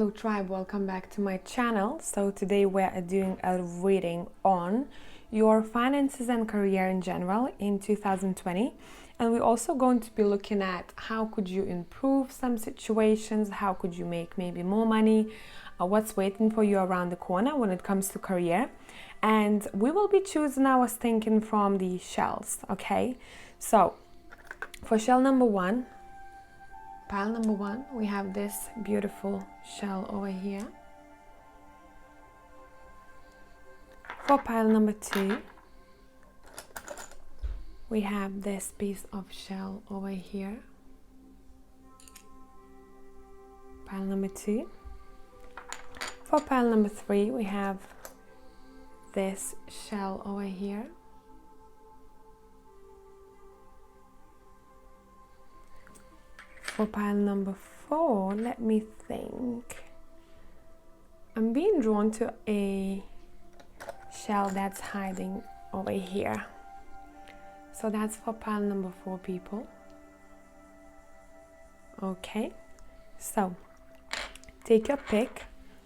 Hello tribe, welcome back to my channel. So today we're doing a reading on your finances and career in general in 2020, and we're also going to be looking at how could you improve some situations, how could you make maybe more money, what's waiting for you around the corner when it comes to career. And we will be choosing, I was thinking, from the shells. Okay, so for shell number one, pile number one, we have this beautiful shell over here. For pile number two, we have this piece of shell over here. Pile number two. For pile number three, we have this shell over here. For pile number four, let me think. I'm being drawn to a shell that's hiding over here. So that's for pile number four, people. Okay, so take your pick,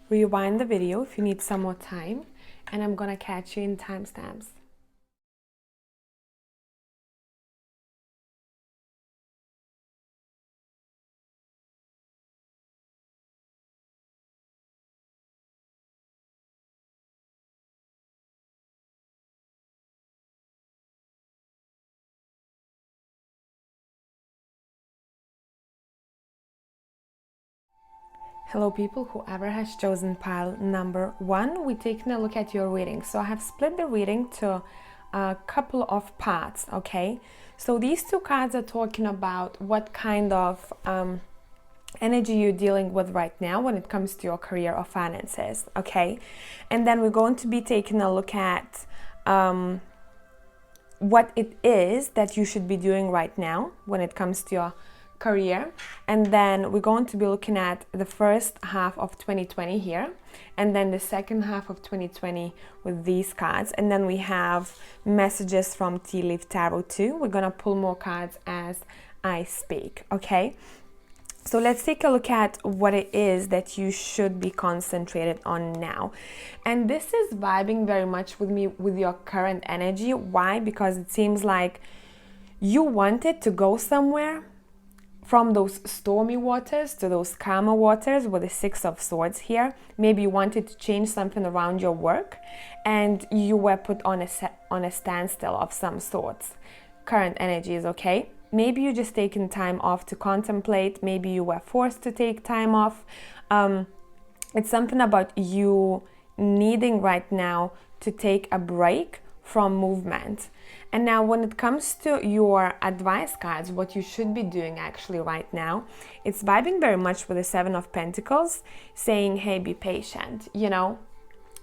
rewind the video if you need some more time, and I'm gonna catch you in timestamps. Hello people, whoever has chosen pile number one, we're taking a look at your reading. So I have split the reading to a couple of parts, okay? So these two cards are talking about what kind of energy you're dealing with right now when it comes to your career or finances, okay? And then we're going to be taking a look at what it is that you should be doing right now when it comes to your career. And then we're going to be looking at the first half of 2020 here, and then the second half of 2020 with these cards. And then we have messages from Tea Leaf Tarot too. We're gonna pull more cards as I speak, okay? So let's take a look at what it is that you should be concentrated on now. And this is vibing very much with me with your current energy. Why? Because it seems like you wanted to go somewhere from those stormy waters to those calmer waters with the Six of Swords here. Maybe you wanted to change something around your work and you were put on a standstill of some sorts. Current energy is okay. Maybe you just taking time off to contemplate. Maybe you were forced to take time off. It's something about you needing right now to take a break from movement. And now when it comes to your advice cards, what you should be doing actually right now, it's vibing very much with the Seven of Pentacles, saying, hey, be patient, you know.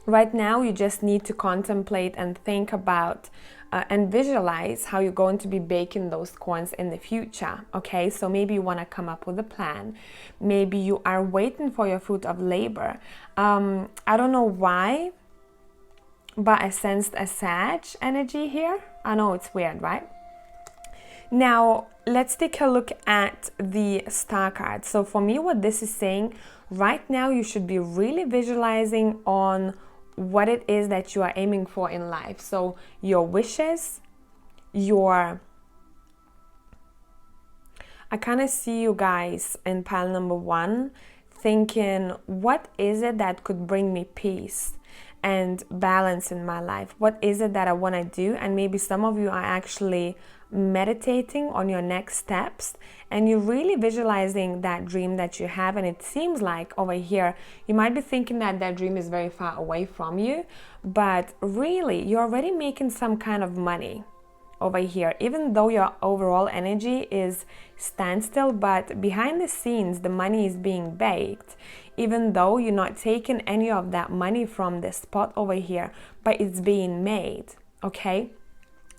Right now you just need to contemplate and think about and visualize how you're going to be baking those coins in the future, okay? So maybe you want to come up with a plan. Maybe you are waiting for your fruit of labor. I don't know why, but I sensed a Sag energy here. I know it's weird, right? Now, let's take a look at the star card. So for me, what this is saying, right now you should be really visualizing on what it is that you are aiming for in life. So your wishes, I kind of see you guys in pile number one thinking, what is it that could bring me peace and balance in my life? What is it that I want to do? And maybe some of you are actually meditating on your next steps and you're really visualizing that dream that you have. And it seems like over here you might be thinking that that dream is very far away from you, but really you're already making some kind of money over here, even though your overall energy is standstill. But behind the scenes the money is being baked, even though you're not taking any of that money from this spot over here, but it's being made, okay?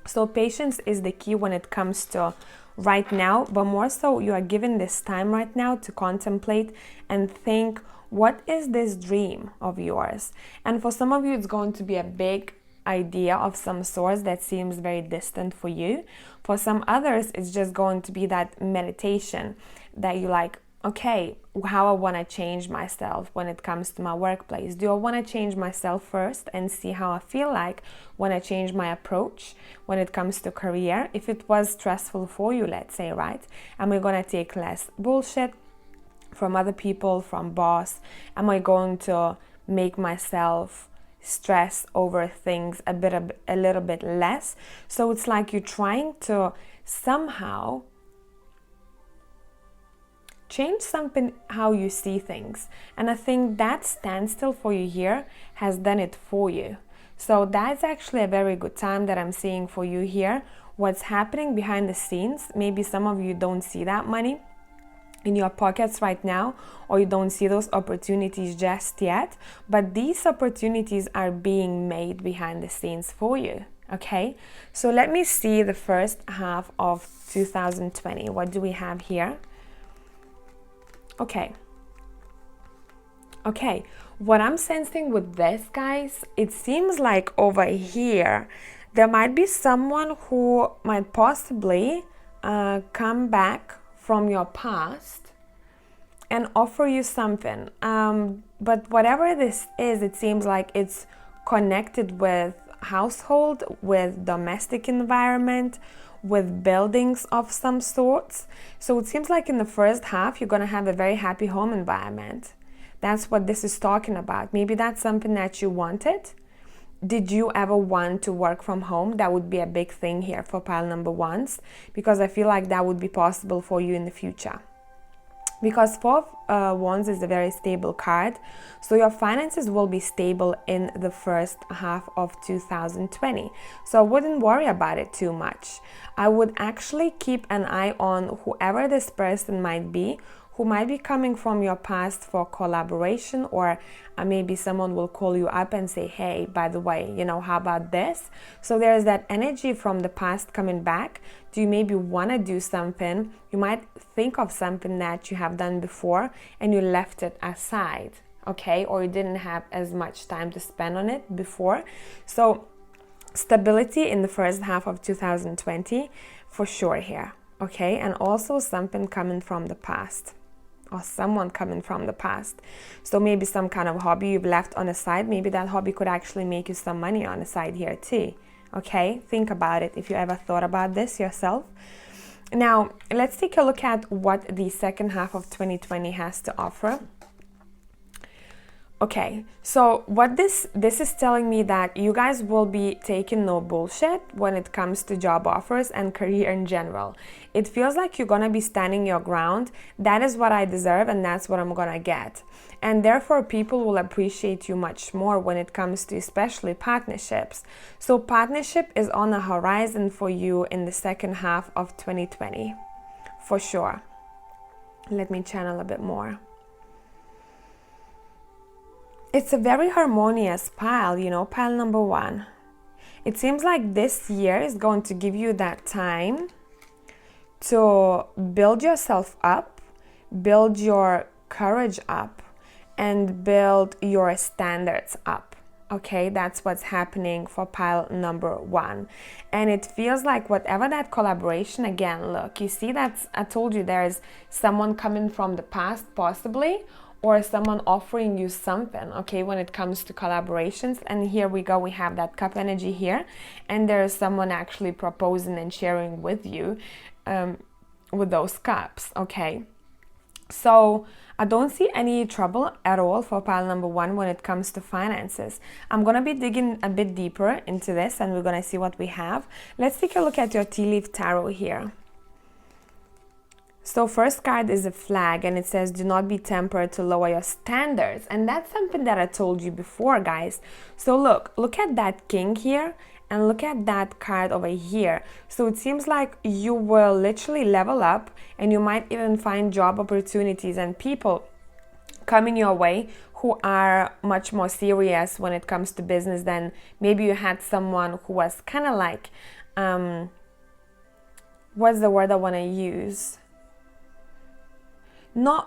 So patience is the key when it comes to right now, but more so you are given this time right now to contemplate and think, what is this dream of yours? And for some of you it's going to be a big idea of some sort that seems very distant for you. For some others it's just going to be that meditation that you like, okay, how I want to change myself when it comes to my workplace. Do I want to change myself first and see how I feel like when I change my approach when it comes to career? If it was stressful for you, let's say, right? Am I going to take less bullshit from other people, from boss? Am I going to make myself stress over things a little bit less? So it's like you're trying to somehow change something how you see things. And I think that standstill for you here has done it for you. So that's actually a very good time that I'm seeing for you here. What's happening behind the scenes, maybe some of you don't see that money in your pockets right now, or you don't see those opportunities just yet, but these opportunities are being made behind the scenes for you. Okay, so let me see the first half of 2020. What do we have here? Okay, what I'm sensing with this, guys, it seems like over here there might be someone who might possibly come back from your past and offer you something, but whatever this is, it seems like it's connected with household, with domestic environment, with buildings of some sorts. So it seems like in the first half you're going to have a very happy home environment. That's what this is talking about. Maybe that's something that you wanted. Did you ever want to work from home? That would be a big thing here for pile number ones, because I feel like that would be possible for you in the future. Because Four of Wands is a very stable card, so your finances will be stable in the first half of 2020. So I wouldn't worry about it too much. I would actually keep an eye on whoever this person might be, who might be coming from your past for collaboration, or maybe someone will call you up and say, hey, by the way, how about this? So there's that energy from the past coming back. Do you maybe want to do something? You might think of something that you have done before and you left it aside, okay? Or you didn't have as much time to spend on it before. So stability in the first half of 2020 for sure here, okay? And also something coming from the past, or someone coming from the past. So maybe some kind of hobby you've left on the side. Maybe that hobby could actually make you some money on the side here too. Okay, think about it if you ever thought about this yourself. Now, let's take a look at what the second half of 2020 has to offer. Okay, so what this is telling me that you guys will be taking no bullshit when it comes to job offers and career in general. It feels like you're gonna be standing your ground. That is what I deserve and that's what I'm gonna get. And therefore people will appreciate you much more when it comes to especially partnerships. So partnership is on the horizon for you in the second half of 2020, for sure. Let me channel a bit more. It's a very harmonious pile, pile number one. It seems like this year is going to give you that time to build yourself up, build your courage up, and build your standards up. Okay, that's what's happening for pile number one. And it feels like whatever that collaboration, again, look, you see that I told you there is someone coming from the past possibly, or someone offering you something, okay, when it comes to collaborations. And here we go, we have that cup energy here, and there is someone actually proposing and sharing with you with those cups, okay? So I don't see any trouble at all for pile number one when it comes to finances. I'm gonna be digging a bit deeper into this and we're gonna see what we have. Let's take a look at your tea leaf tarot here. So first card is a flag and it says do not be tempered to lower your standards, and that's something that I told you before, guys. So look at that king here and look at that card over here. So it seems like you will literally level up and you might even find job opportunities and people coming your way who are much more serious when it comes to business than maybe you had someone who was kind of like what's the word I want to use? Not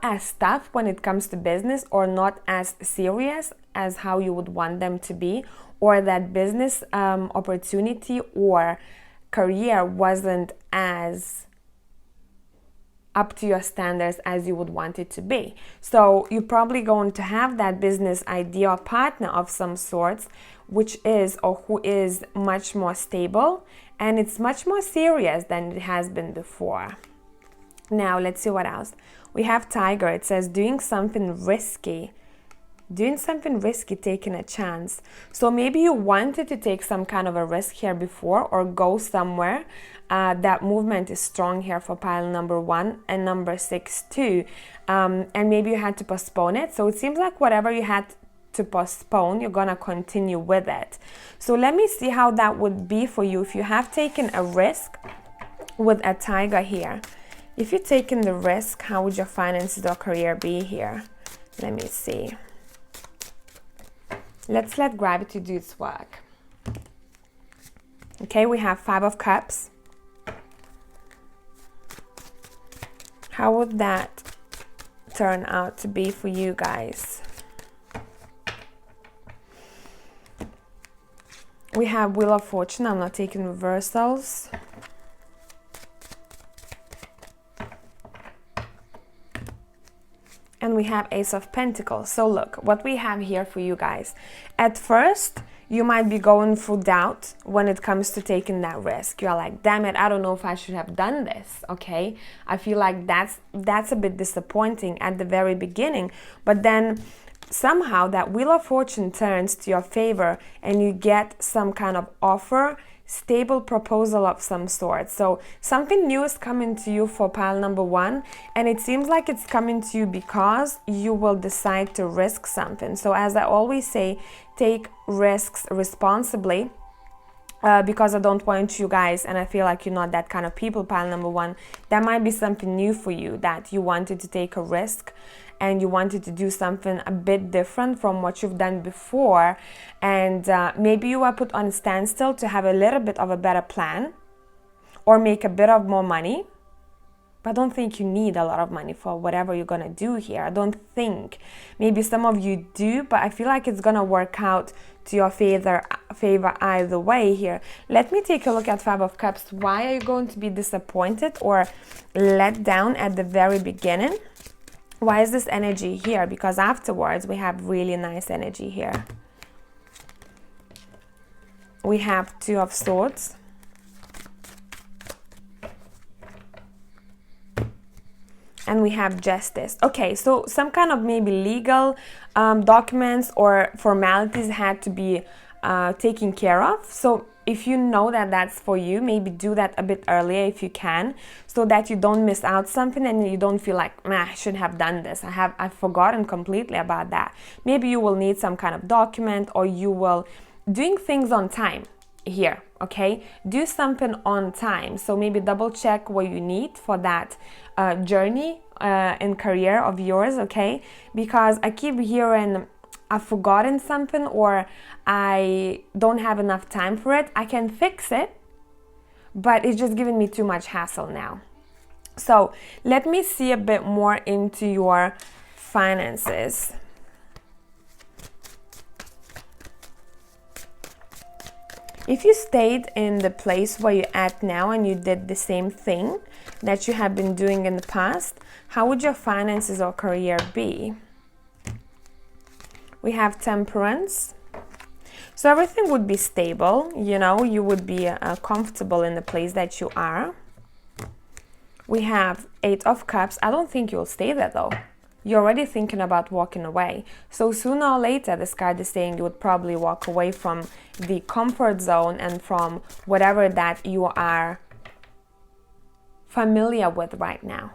as tough when it comes to business, or not as serious as how you would want them to be, or that business opportunity or career wasn't as up to your standards as you would want it to be. So you're probably going to have that business idea or partner of some sorts, which is or who is much more stable, and it's much more serious than it has been before. Now let's see what else. We have Tiger. It says doing something risky. Taking a chance. So maybe you wanted to take some kind of a risk here before or go somewhere. That movement is strong here for pile number 1 and number 6 too. And maybe you had to postpone it. So it seems like whatever you had to postpone, you're gonna continue with it. So let me see how that would be for you if you have taken a risk with a Tiger here. If you've taken the risk, how would your finances or career be here? Let me see. Let's let gravity do its work. Okay, we have 5 of Cups. How would that turn out to be for you guys? We have Wheel of Fortune. I'm not taking reversals. And we have Ace of Pentacles. So look, what we have here for you guys. At first, you might be going through doubt when it comes to taking that risk. You're like, damn it, I don't know if I should have done this, okay? I feel like that's a bit disappointing at the very beginning. But then somehow that Wheel of Fortune turns to your favor and you get some kind of offer, stable proposal of some sort. So something new is coming to you for pile number 1, and it seems like it's coming to you because you will decide to risk something. So as I always say, take risks responsibly, because I don't want you guys, and I feel like you're not that kind of people, pile number 1, that might be something new for you, that you wanted to take a risk and you wanted to do something a bit different from what you've done before, and maybe you were put on standstill to have a little bit of a better plan or make a bit of more money. But I don't think you need a lot of money for whatever you're gonna do here. I don't think. Maybe some of you do, but I feel like it's gonna work out to your favor either way here. Let me take a look at 5 of Cups. Why are you going to be disappointed or let down at the very beginning? Why is this energy here? Because afterwards we have really nice energy here. We have 2 of Swords. And we have Justice. Okay, so some kind of maybe legal documents or formalities had to be taken care of. So if you know that that's for you, maybe do that a bit earlier if you can, so that you don't miss out something and you don't feel like, I should have done this. I've forgotten completely about that. Maybe you will need some kind of document, or you will doing things on time here. Okay, do something on time. So maybe double check what you need for that journey and career of yours. Okay, because I keep hearing I've forgotten something or I don't have enough time for it. I can fix it, but it's just giving me too much hassle now. So let me see a bit more into your finances. If you stayed in the place where you're at now and you did the same thing that you have been doing in the past, how would your finances or career be? We have Temperance. So everything would be stable, you know, you would be comfortable in the place that you are. We have 8 of Cups. I don't think you'll stay there though. You're already thinking about walking away. So sooner or later, this card is saying you would probably walk away from the comfort zone and from whatever that you are familiar with right now.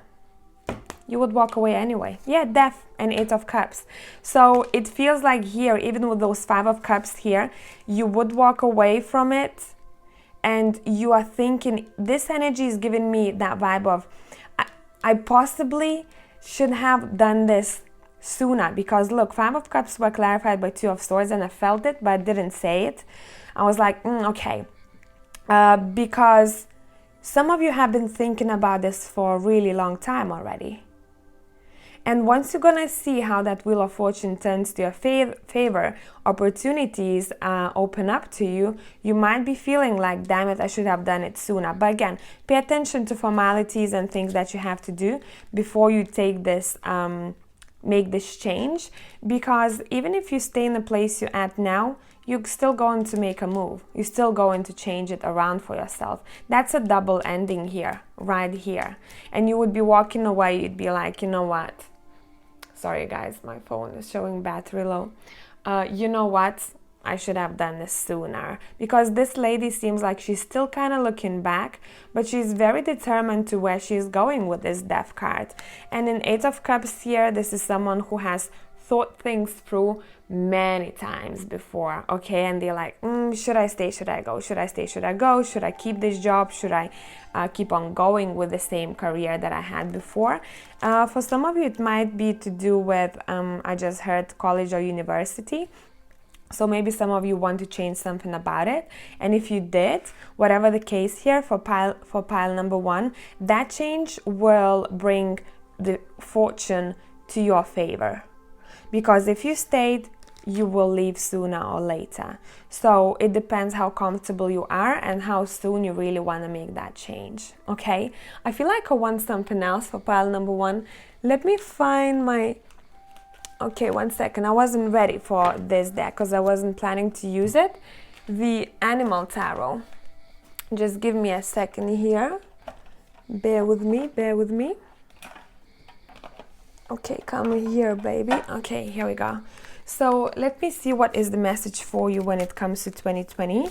You would walk away anyway. Yeah, Death and 8 of Cups. So it feels like here, even with those 5 of Cups here, you would walk away from it, and you are thinking, this energy is giving me that vibe of, I possibly should have done this sooner, because look, 5 of Cups were clarified by 2 of Swords, and I felt it, but I didn't say it. I was like, okay, because some of you have been thinking about this for a really long time already. And once you're gonna see how that Wheel of Fortune turns to your favor, opportunities open up to you, you might be feeling like, damn it, I should have done it sooner. But again, pay attention to formalities and things that you have to do before you take this, make this change. Because even if you stay in the place you're at now, you're still going to make a move. You're still going to change it around for yourself. That's a double ending here, right here. And you would be walking away, you'd be like, you know what? Sorry guys, my phone is showing battery low. You know what? I should have done this sooner. Because this lady seems like she's still kind of looking back, but she's very determined to where she's going with this Death card. And in Eight of Cups here, this is someone who has thought things through many times before, okay? And they're like, should I stay, should I go, should I stay, should I go, should I keep this job, should I keep on going with the same career that I had before? For some of you, it might be to do with, I just heard, college or university. So maybe some of you want to change something about it. And if you did, whatever the case here for pile number 1, that change will bring the fortune to your favor. Because if you stayed, you will leave sooner or later. So it depends how comfortable you are and how soon you really want to make that change, okay? I feel like I want something else for pile number 1. Let me find my... Okay, one second. I wasn't ready for this deck because I wasn't planning to use it. The Animal Tarot. Just give me a second here. Bear with me, bear with me. Okay, come here, baby. Okay, here we go. So let me see what is the message for you when it comes to 2020.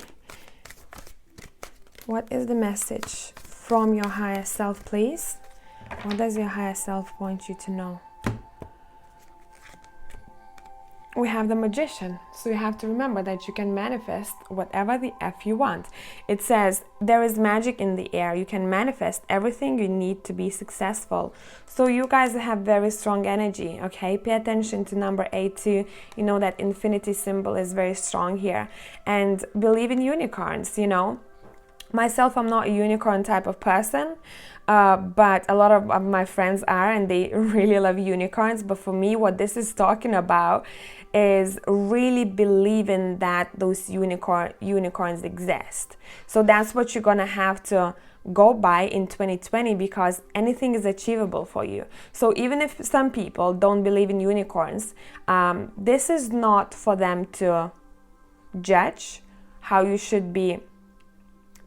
What is the message from your higher self, please? What does your higher self want you to know? We have the Magician, so you have to remember that you can manifest whatever the F you want. It says there is magic in the air. You can manifest everything you need to be successful. So you guys have very strong energy, okay? Pay attention to number 8 too. You know that infinity symbol is very strong here. And believe in unicorns, you know. Myself, I'm not a unicorn type of person, but a lot of my friends are, and they really love unicorns. But for me, what this is talking about is really believing that those unicorns exist. So that's what you're gonna have to go by in 2020, because anything is achievable for you. So even if some people don't believe in unicorns, this is not for them to judge how you should be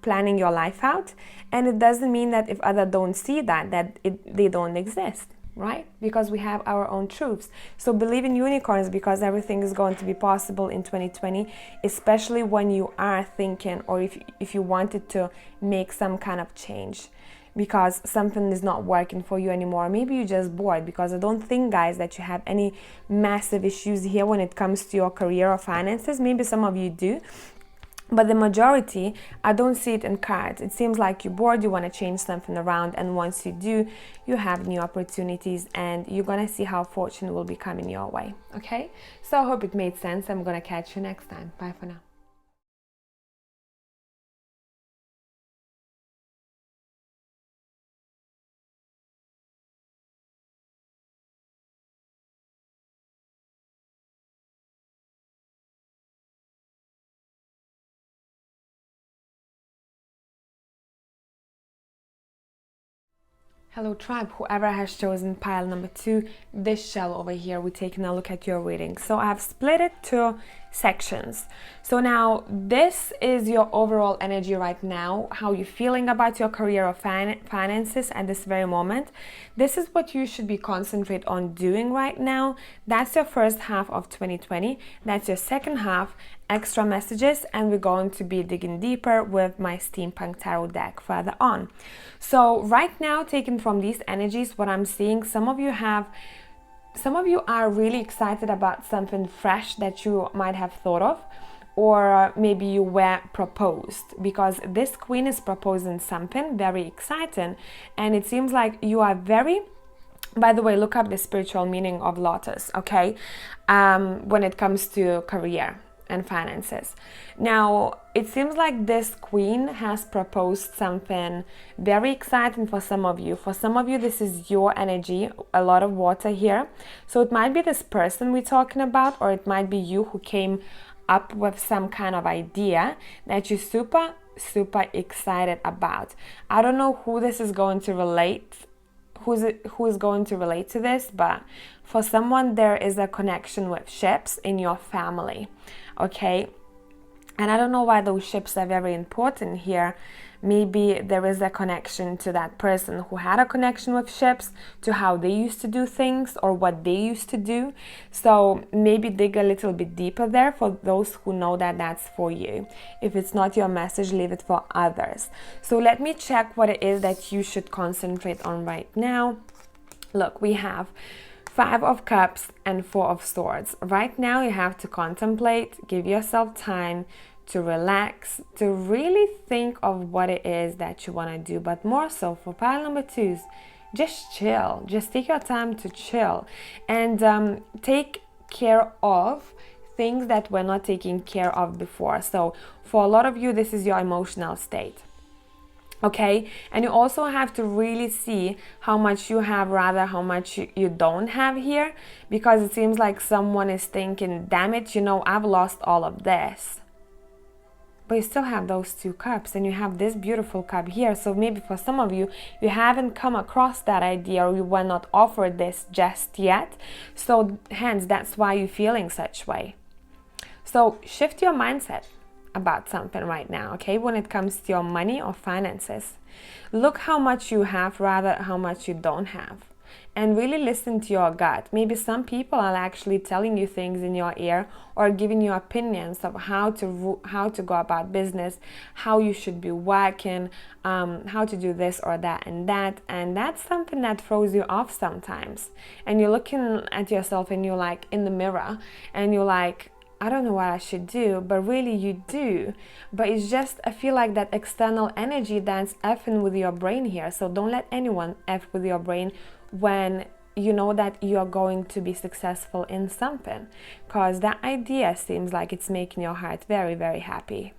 planning your life out. And it doesn't mean that if others don't see that they don't exist, right? Because we have our own truths. So believe in unicorns, because everything is going to be possible in 2020, especially when you are thinking, or if you wanted to make some kind of change because something is not working for you anymore. Maybe you're just bored, because I don't think, guys, that you have any massive issues here when it comes to your career or finances. Maybe some of you do. But the majority, I don't see it in cards. It seems like you're bored, you want to change something around, and once you do, you have new opportunities, and you're going to see how fortune will be coming your way, okay? So I hope it made sense. I'm going to catch you next time. Bye for now. Hello tribe, whoever has chosen pile number 2, this shell over here, we're taking a look at your reading. So I've split it to sections. So now this is your overall energy right now, how you're feeling about your career or finances at this very moment. This is what you should be concentrate on doing right now. That's your first half of 2020. That's your second half, extra messages, and we're going to be digging deeper with my Steampunk Tarot deck further on. So right now, taken from these energies, what I'm seeing, some of you are really excited about something fresh that you might have thought of, or maybe you were proposed, because this queen is proposing something very exciting, and it seems like you are very... By the way, look up the spiritual meaning of lotus, okay, when it comes to career. and finances. Now, it seems like this queen has proposed something very exciting for some of you. For some of you, this is your energy, a lot of water here. So it might be this person we're talking about, or it might be you who came up with some kind of idea that you're super excited about. I don't know who this is going to relate, who is going to relate to this, but for someone there is a connection with ships in your family, okay? And I don't know why those ships are very important here. Maybe there is a connection to that person who had a connection with ships, to how they used to do things or what they used to do. So maybe dig a little bit deeper there for those who know that that's for you. If it's not your message, leave it for others. So let me check what it is that you should concentrate on right now. Look, we have 5 of Cups and 4 of Swords. Right now you have to contemplate, give yourself time to relax, to really think of what it is that you want to do. But more so for pile number 2s, just chill. Just take your time to chill and take care of things that were not taken care of before. So for a lot of you, this is your emotional state. Okay, and you also have to really see how much you have, rather how much you don't have here, because it seems like someone is thinking, damn it, you know, I've lost all of this. But you still have those 2 cups and you have this beautiful cup here. So maybe for some of you, you haven't come across that idea, or you were not offered this just yet. So hence, that's why you're feeling such way. So shift your mindset about something right now, okay? When it comes to your money or finances, look how much you have, rather how much you don't have, and really listen to your gut. Maybe some people are actually telling you things in your ear or giving you opinions of how to go about business, how you should be working, how to do this or that and that, and that's something that throws you off sometimes. And you're looking at yourself and you're like in the mirror and you're like, I don't know what I should do, but really you do. But it's just, I feel like that external energy that's effing with your brain here. So don't let anyone F with your brain when you know that you're going to be successful in something. Because that idea seems like it's making your heart very, very happy.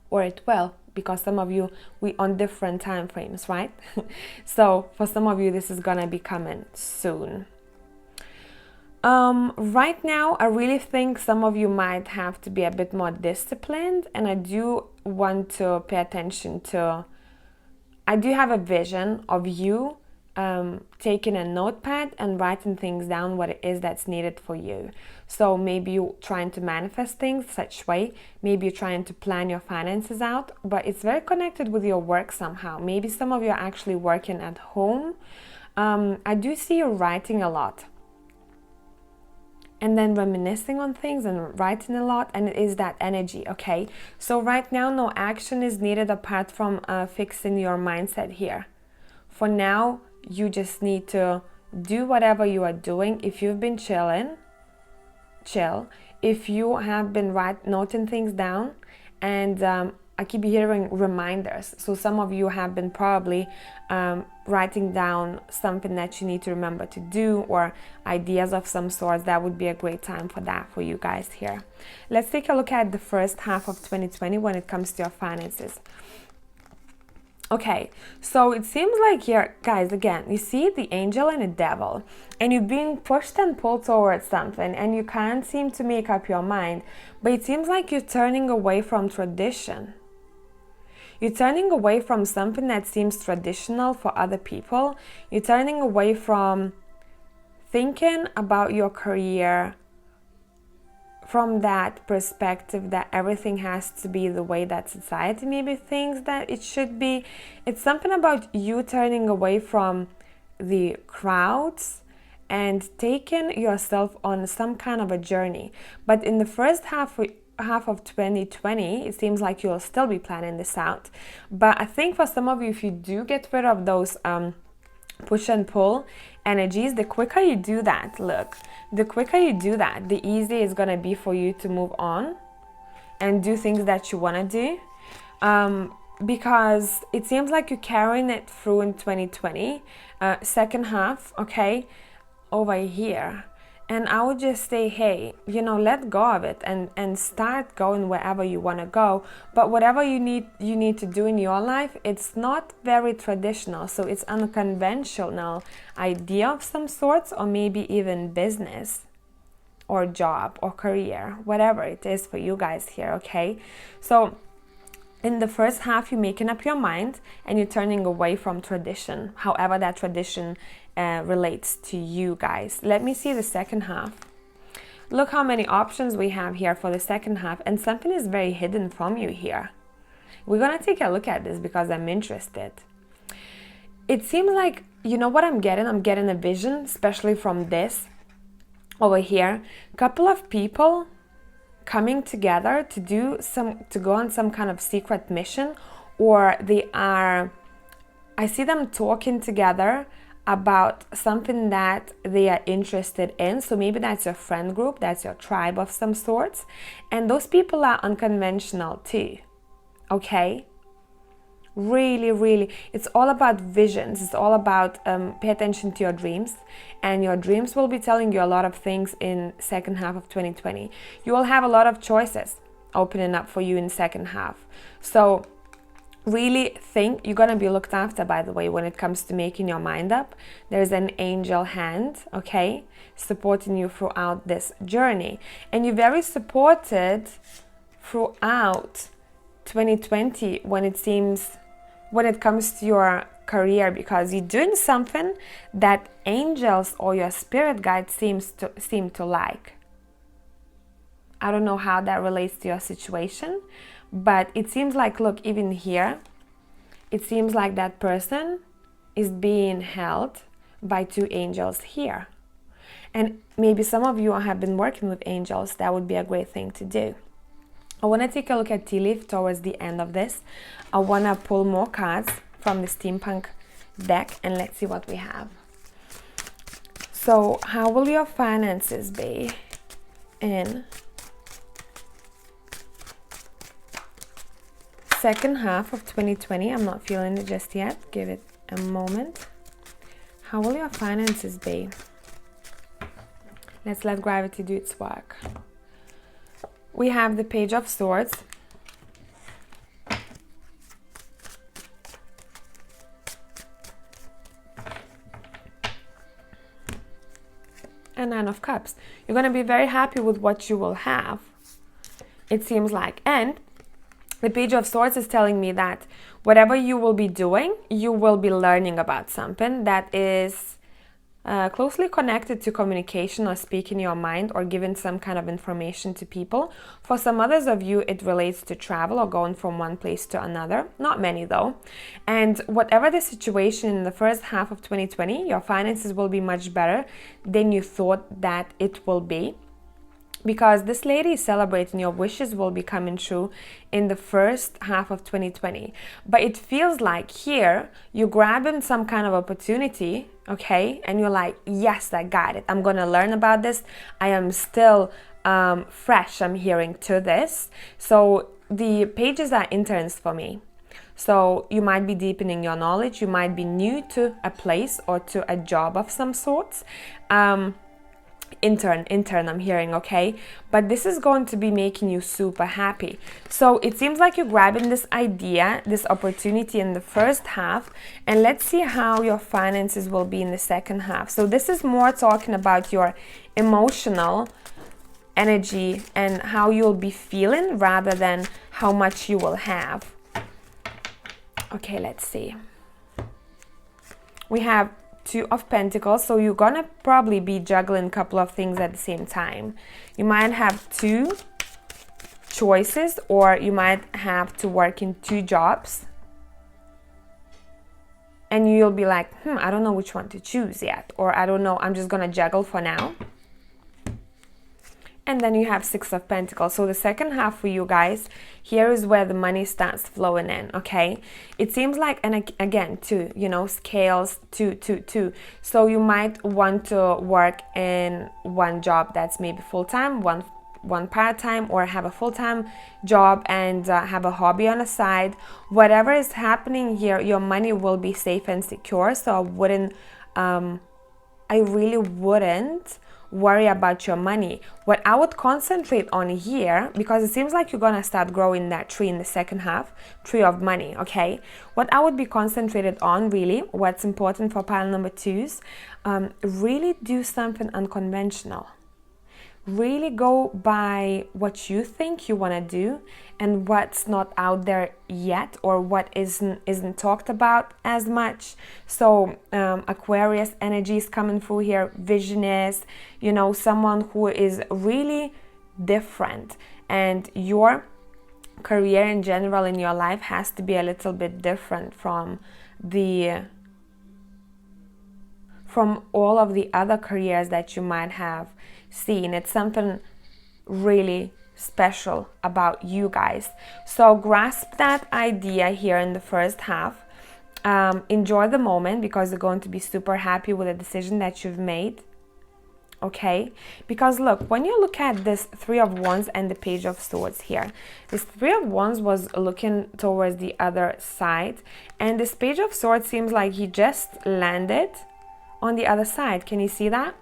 Or it will, because some of you, we on different time frames, right? So for some of you, this is gonna be coming soon. Right now, I really think some of you might have to be a bit more disciplined, and I do want to pay attention to, I do have a vision of you taking a notepad and writing things down, what it is that's needed for you. So maybe you're trying to manifest things such way, maybe you're trying to plan your finances out, but it's very connected with your work somehow. Maybe some of you are actually working at home. I do see you writing a lot, and then reminiscing on things and writing a lot, and it is that energy, okay? So right now, no action is needed apart from fixing your mindset here. For now, you just need to do whatever you are doing. If you've been chilling, chill. If you have been noting things down, and I keep hearing reminders. So some of you have been probably writing down something that you need to remember to do, or ideas of some sort. That would be a great time for that for you guys here. Let's take a look at the first half of 2020 when it comes to your finances. Okay, so it seems like here, guys, again, you see the angel and the devil, and you're being pushed and pulled towards something, and you can't seem to make up your mind, but it seems like you're turning away from tradition. You're turning away from something that seems traditional for other people. You're turning away from thinking about your career from that perspective that everything has to be the way that society maybe thinks that it should be. It's something about you turning away from the crowds and taking yourself on some kind of a journey. But in the first half of 2020, it seems like you'll still be planning this out. But I think for some of you, if you do get rid of those push and pull energies, the quicker you do that, the quicker you do that, the easier it's gonna be for you to move on and do things that you want to do, because it seems like you're carrying it through in 2020 second half, okay, over here. And I would just say, hey, let go of it and start going wherever you want to go. But whatever you need to do in your life, it's not very traditional. So it's unconventional idea of some sorts, or maybe even business or job or career, whatever it is for you guys here, okay? So in the first half, you're making up your mind and you're turning away from tradition, however that tradition relates to you guys. Let me see the second half. Look how many options we have here for the second half, and something is very hidden from you here. We're gonna take a look at this because I'm interested. It seems like, you know what I'm getting? I'm getting a vision, especially from this over here. A couple of people coming together to go on some kind of secret mission, or I see them talking together about something that they are interested in. So maybe that's your friend group, that's your tribe of some sorts, and those people are unconventional too, okay? Really, it's all about visions. It's all about pay attention to your dreams, and your dreams will be telling you a lot of things in second half of 2020. You will have a lot of choices opening up for you in second half. So really think you're gonna be looked after, by the way, when it comes to making your mind up. There's an angel hand, okay, supporting you throughout this journey, and you're very supported throughout 2020 when it comes to your career, because you're doing something that angels or your spirit guide seem to like. I don't know how that relates to your situation, but it seems like, look, even here, it seems like that person is being held by two angels here. And maybe some of you have been working with angels. That would be a great thing to do. I want to take a look at tea leaf towards the end of this. I want to pull more cards from the steampunk deck, and let's see what we have. So how will your finances be in second half of 2020? I'm not feeling it just yet. Give it a moment. How will your finances be? Let's let gravity do its work. We have the Page of Swords. And Nine of Cups. You're going to be very happy with what you will have, it seems like. And the Page of Swords is telling me that whatever you will be doing, you will be learning about something that is closely connected to communication or speaking your mind or giving some kind of information to people. For some others of you, it relates to travel or going from one place to another. Not many though. And whatever the situation in the first half of 2020, your finances will be much better than you thought that it will be. Because this lady is celebrating your wishes will be coming true in the first half of 2020. But it feels like here, you're grabbing some kind of opportunity, okay? And you're like, yes, I got it. I'm going to learn about this. I am still fresh, I'm hearing to this. So the pages are interns for me. So you might be deepening your knowledge. You might be new to a place or to a job of some sorts. Intern I'm hearing, okay? But this is going to be making you super happy. So it seems like you're grabbing this idea, this opportunity in the first half, and let's see how your finances will be in the second half. So this is more talking about your emotional energy and how you'll be feeling rather than how much you will have. Okay, let's see. We have Two of Pentacles, so you're gonna probably be juggling a couple of things at the same time. You might have two choices, or you might have to work in two jobs. And you'll be like, I don't know which one to choose yet, or I don't know, I'm just gonna juggle for now. And then you have Six of Pentacles. So the second half for you guys, here is where the money starts flowing in, okay? It seems like, and again, two, scales, two. So you might want to work in one job that's maybe full-time, one part-time, or have a full-time job and have a hobby on the side. Whatever is happening here, your money will be safe and secure. So I really wouldn't worry about your money. What I would concentrate on here, because it seems like you're gonna start growing that tree in the second half, tree of money, okay? What I would be concentrated on, really, what's important for pile number 2s, really do something unconventional. Really go by what you think you want to do and what's not out there yet, or what isn't talked about as much. So Aquarius energy is coming through here. Visionist, you know, someone who is really different, and your career in general in your life has to be a little bit different from all of the other careers that you might have seen. It's something really special about you guys. So grasp that idea here in the first half. Enjoy the moment, because you're going to be super happy with the decision that you've made. Okay, because look, when you look at this 3 of Wands and the Page of Swords here, this 3 of Wands was looking towards the other side, and this Page of Swords seems like he just landed on the other side. Can you see that?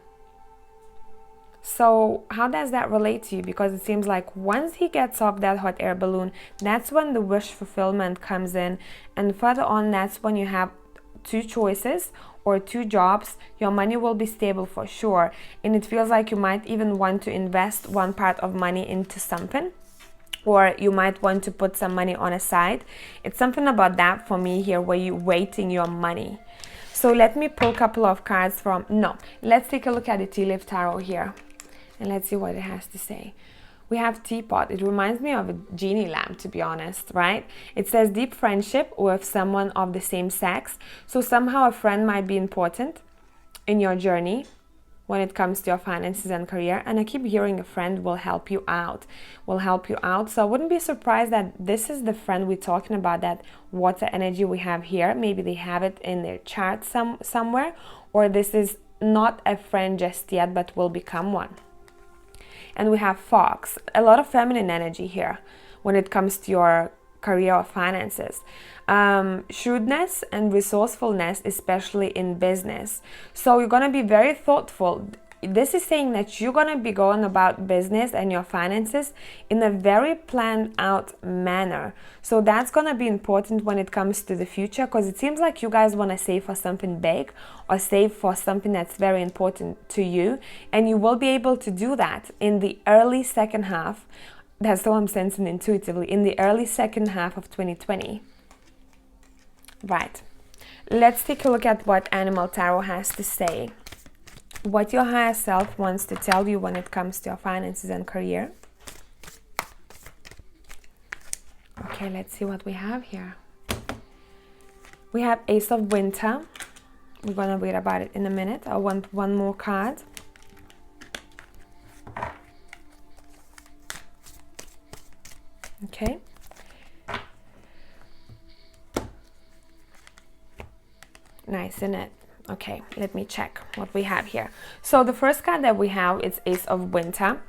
So how does that relate to you? Because it seems like once he gets off that hot air balloon, that's when the wish fulfillment comes in, and further on, that's when you have 2 choices or 2 jobs. Your money will be stable for sure, and it feels like you might even want to invest one part of money into something, or you might want to put some money on a side. It's something about that for me here, where you're waiting your money. So let me pull a couple of cards from, let's take a look at the Tea Leaf Tarot here, and let's see what it has to say. We have Teapot. It reminds me of a genie lamp, to be honest, right? It says deep friendship with someone of the same sex. So somehow a friend might be important in your journey when it comes to your finances and career. And I keep hearing a friend will help you out, So I wouldn't be surprised that this is the friend we're talking about, that water energy we have here. Maybe they have it in their chart somewhere, or this is not a friend just yet, but will become one. And we have Fox, a lot of feminine energy here when it comes to your career or finances. Shrewdness and resourcefulness, especially in business. So you're going to be very thoughtful. This is saying that you're going to be going about business and your finances in a very planned out manner. So that's going to be important when it comes to the future, because it seems like you guys want to save for something big, or save for something that's very important to you. And you will be able to do that in the early second half. That's what I'm sensing intuitively, in the early second half of 2020. Right. Let's take a look at what Animal Tarot has to say. What your higher self wants to tell you when it comes to your finances and career. Okay, let's see what we have here. We have Ace of Winter. We're going to read about it in a minute. I want one more card. Okay. Nice, isn't it? Okay, let me check what we have here. So the first card that we have is Ace of Winter,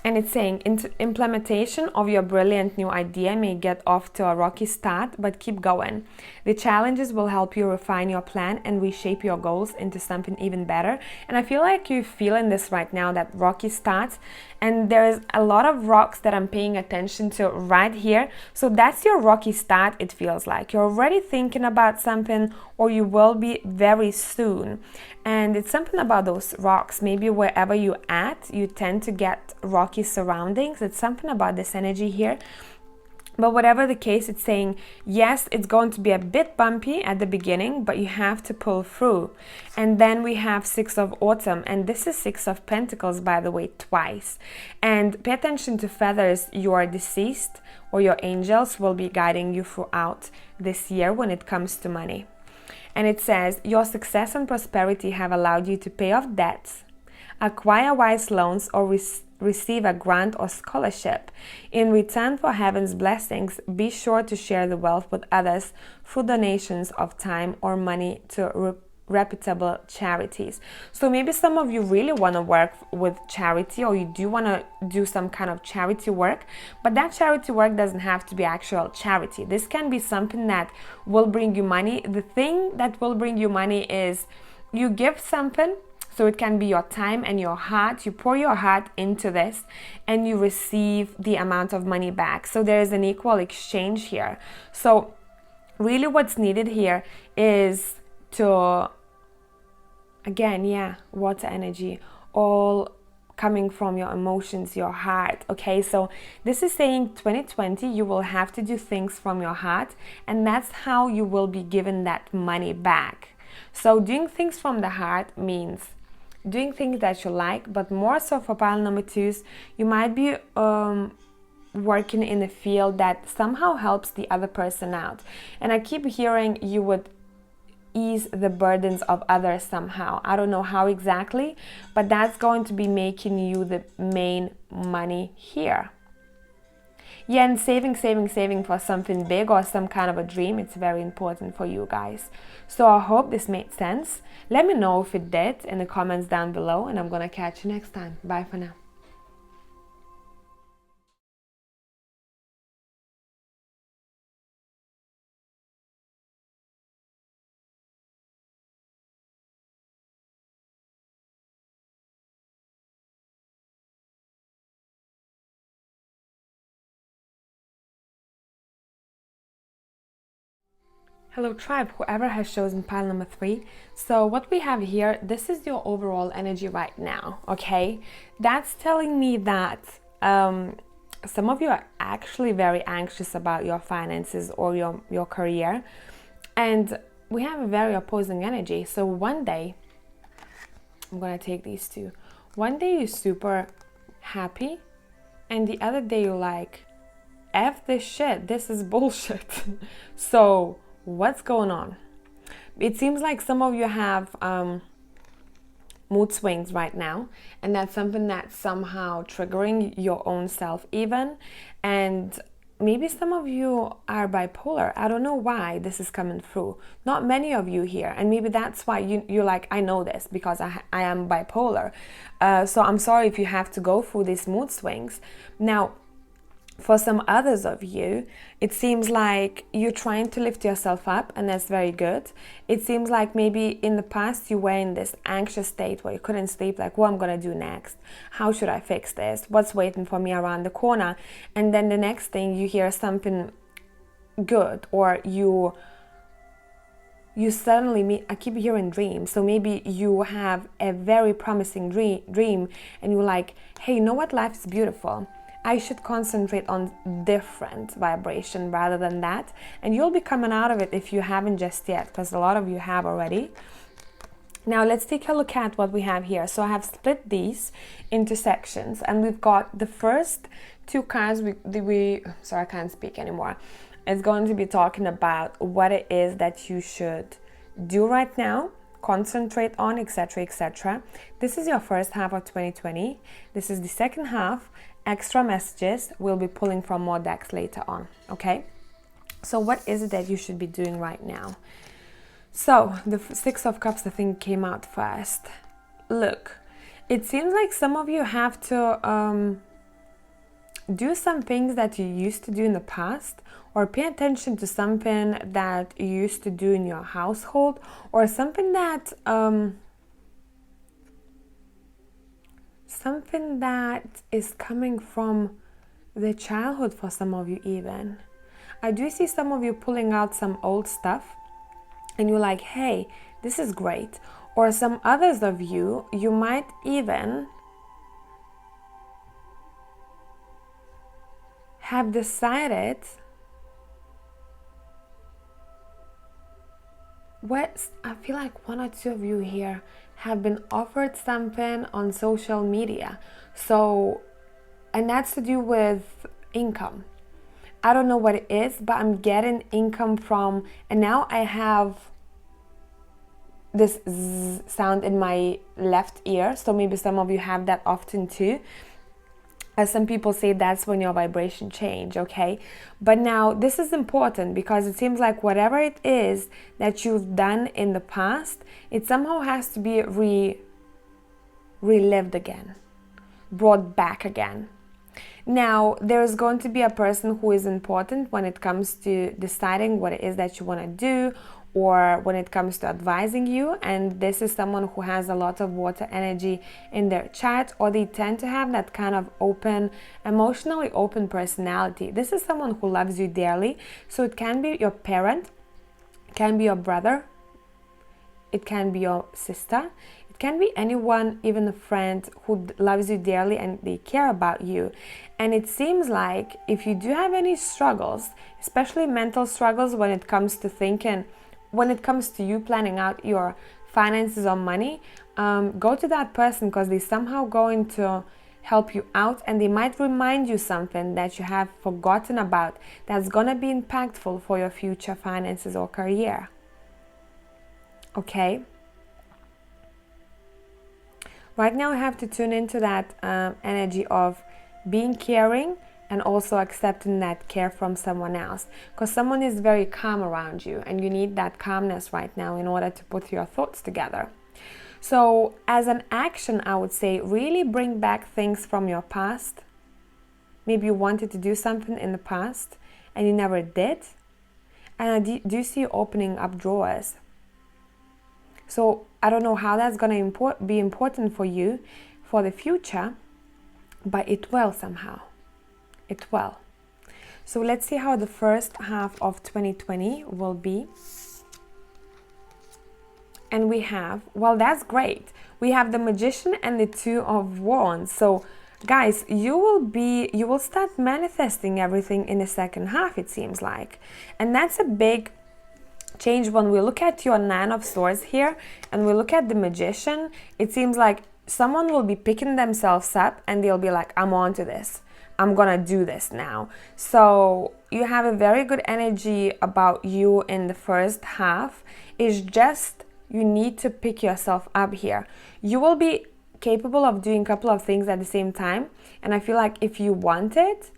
and it's saying implementation of your brilliant new idea may get off to a rocky start, but keep going. The challenges will help you refine your plan and reshape your goals into something even better. And I feel like you're feeling this right now, that rocky start, and there's a lot of rocks that I'm paying attention to right here. So that's your rocky start. It feels like you're already thinking about something, or you will be very soon. And it's something about those rocks. Maybe wherever you're at, you tend to get rocky surroundings. It's something about this energy here. But whatever the case, it's saying, yes, it's going to be a bit bumpy at the beginning, but you have to pull through. And then we have Six of Autumn, and this is Six of Pentacles, by the way, twice. And pay attention to feathers. Your deceased or your angels will be guiding you throughout this year when it comes to money. And it says, your success and prosperity have allowed you to pay off debts, acquire wise loans, or receive a grant or scholarship. In return for heaven's blessings, be sure to share the wealth with others through donations of time or money to reputable charities. So maybe some of you really want to work with charity, or you do want to do some kind of charity work, but that charity work doesn't have to be actual charity. This can be something that will bring you money. The thing that will bring you money is you give something, So it can be your time and your heart. You pour your heart into this and you receive the amount of money back. So there is an equal exchange here. So really what's needed here is to, again, water energy, all coming from your emotions, your heart. Okay, so this is saying 2020 you will have to do things from your heart, and that's how you will be given that money back. So doing things from the heart means doing things that you like, but more so for pile number 2s, you might be working in a field that somehow helps the other person out. And I keep hearing you would ease the burdens of others somehow. I don't know how exactly, but that's going to be making you the main money here. Yeah, and saving for something big or some kind of a dream, it's very important for you guys. So I hope this made sense. Let me know if it did in the comments down below, and I'm gonna catch you next time. Bye for now. Hello tribe, whoever has chosen pile number 3. So what we have here, this is your overall energy right now, okay? That's telling me that some of you are actually very anxious about your finances or your career. And we have a very opposing energy. So one day, I'm gonna take these two. One day you're super happy, and the other day you're like, F this shit, this is bullshit. So what's going on? It seems like some of you have mood swings right now, and that's something that's somehow triggering your own self even. And maybe some of you are bipolar. I don't know why this is coming through. Not many of you here, and maybe that's why you're like, I know this because I am bipolar. So I'm sorry if you have to go through these mood swings. Now, for some others of you, it seems like you're trying to lift yourself up, and that's very good. It seems like maybe in the past you were in this anxious state where you couldn't sleep, like, what am I gonna do next? How should I fix this? What's waiting for me around the corner? And then the next thing you hear something good, or you suddenly meet, I keep hearing dreams. So maybe you have a very promising dream and you're like, hey, you know what? Life is beautiful. I should concentrate on different vibration rather than that. And you'll be coming out of it if you haven't just yet, because a lot of you have already. Now let's take a look at what we have here. So I have split these into sections, and we've got the first 2 cards. Sorry, I can't speak anymore. It's going to be talking about what it is that you should do right now, concentrate on, etc., etc. This is your first half of 2020. This is the second half. Extra messages we'll be pulling from more decks later on. Okay, so what is it that you should be doing right now? So the 6 of Cups, I think, came out first. Look, it seems like some of you have to do some things that you used to do in the past, or pay attention to something that you used to do in your household, or something that is coming from the childhood for some of you even. I do see some of you pulling out some old stuff and you're like, hey, this is great. Or some others of you, you might even have decided I feel like 1 or 2 of you here have been offered something on social media. So, and that's to do with income. I don't know what it is, but I'm getting income from, and now I have this zzz sound in my left ear. So maybe some of you have that often too. As some people say, that's when your vibration change, okay? But now this is important because it seems like whatever it is that you've done in the past, it somehow has to be relived again, brought back again. Now, there's going to be a person who is important when it comes to deciding what it is that you want to do, or when it comes to advising you, and this is someone who has a lot of water energy in their chart, or they tend to have that kind of open, emotionally open personality. This is someone who loves you dearly, so it can be your parent, it can be your brother, it can be your sister, it can be anyone, even a friend who loves you dearly and they care about you. And it seems like if you do have any struggles, especially mental struggles when it comes to thinking, when it comes to you planning out your finances or money, go to that person, because they're somehow going to help you out, and they might remind you something that you have forgotten about that's going to be impactful for your future finances or career. Okay? Right now I have to tune into that energy of being caring and also accepting that care from someone else, because someone is very calm around you and you need that calmness right now in order to put your thoughts together. So as an action, I would say really bring back things from your past. Maybe you wanted to do something in the past and you never did, and I do see you opening up drawers. So I don't know how that's going to be important for you for the future, but it will somehow. It will. So let's see how the first half of 2020 will be. And we have, well, that's great. We have the Magician and the Two of Wands. So guys, you will start manifesting everything in the second half, it seems like. And that's a big change. When we look at your Nine of Swords here and we look at the Magician, it seems like someone will be picking themselves up and they'll be like, I'm on to this. I'm gonna do this now. So you have a very good energy about you in the first half. It's just you need to pick yourself up here. You will be capable of doing a couple of things at the same time, and I feel like if you want it,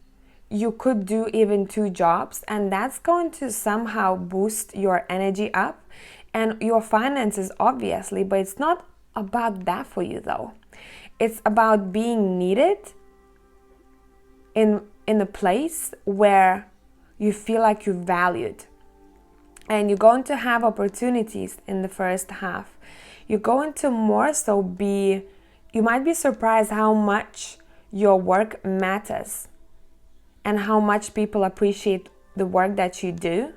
you could do even 2 jobs, and that's going to somehow boost your energy up and your finances, obviously. But it's not about that for you though. It's about being needed in a place where you feel like you're valued, and you're going to have opportunities in the first half. You're going to more so be, you might be surprised how much your work matters and how much people appreciate the work that you do.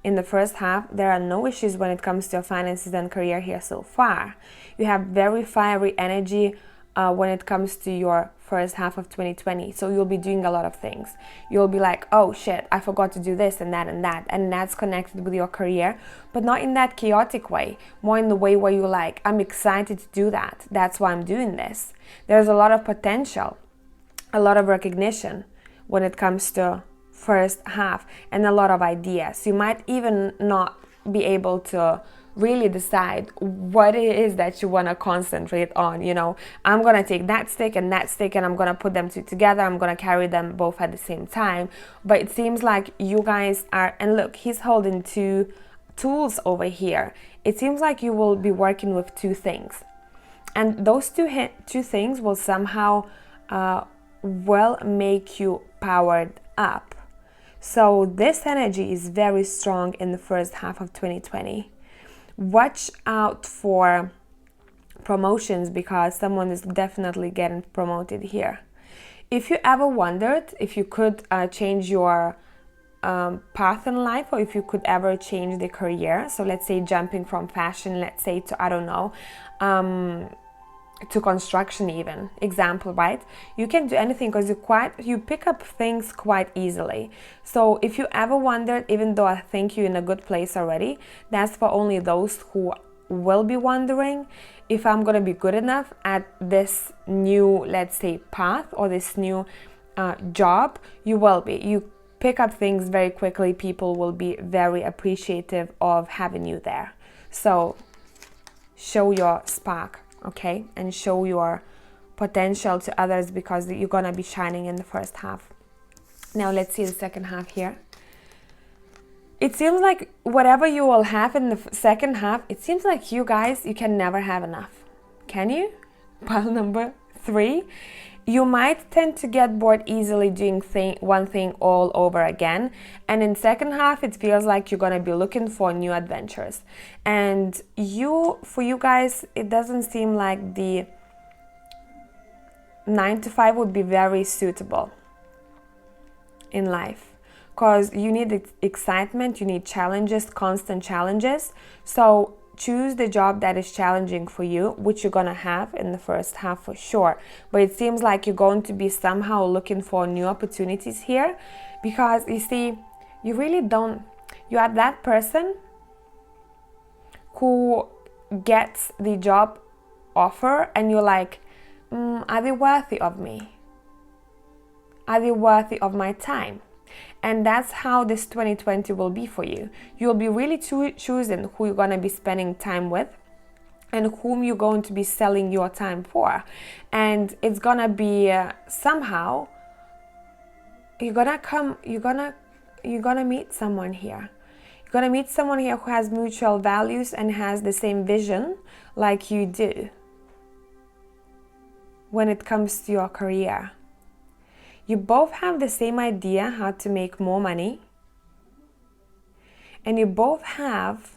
In the first half, there are no issues when it comes to your finances and career here so far. You have very fiery energy when it comes to your first half of 2020. So you'll be doing a lot of things. You'll be like, oh shit, I forgot to do this and that and that. And that's connected with your career, but not in that chaotic way. More in the way where you're like, I'm excited to do that. That's why I'm doing this. There's a lot of potential, a lot of recognition when it comes to first half, and a lot of ideas. You might even not be able to really decide what it is that you want to concentrate on. You know, I'm going to take that stick and I'm going to put them together. I'm going to carry them both at the same time. But it seems like you guys are, and look, he's holding 2 tools over here. It seems like you will be working with 2 things. And those two things will somehow will make you powered up. So this energy is very strong in the first half of 2020. Watch out for promotions, because someone is definitely getting promoted here. If you ever wondered if you could change your path in life, or if you could ever change the career, so let's say jumping from fashion, let's say to, I don't know, to construction even, example, right? You can do anything because you pick up things quite easily. So if you ever wondered, even though I think you're in a good place already, that's for only those who will be wondering if I'm going to be good enough at this new, let's say, path or this new job. You will be. You pick up things very quickly. People will be very appreciative of having you there. So show your spark, okay, and show your potential to others, because you're gonna be shining in the first half. Now let's see the second half here. It seems like whatever you will have in the second half, it seems like you guys, you can never have enough. Can you? Pile number 3. You might tend to get bored easily doing one thing all over again. And in second half, it feels like you're going to be looking for new adventures. And for you guys, it doesn't seem like the 9 to 5 would be very suitable in life. Because you need excitement, you need challenges, constant challenges. So choose the job that is challenging for you, which you're going to have in the first half for sure. But it seems like you're going to be somehow looking for new opportunities here, because you see, you really don't, you are that person who gets the job offer and you're like, are they worthy of me? Are they worthy of my time? And that's how this 2020 will be for you. You'll be really choosing who you're going to be spending time with and whom you're going to be selling your time for. And it's going to be somehow, you're going to meet someone here. You're going to meet someone here who has mutual values and has the same vision like you do when it comes to your career. You both have the same idea how to make more money, and you both have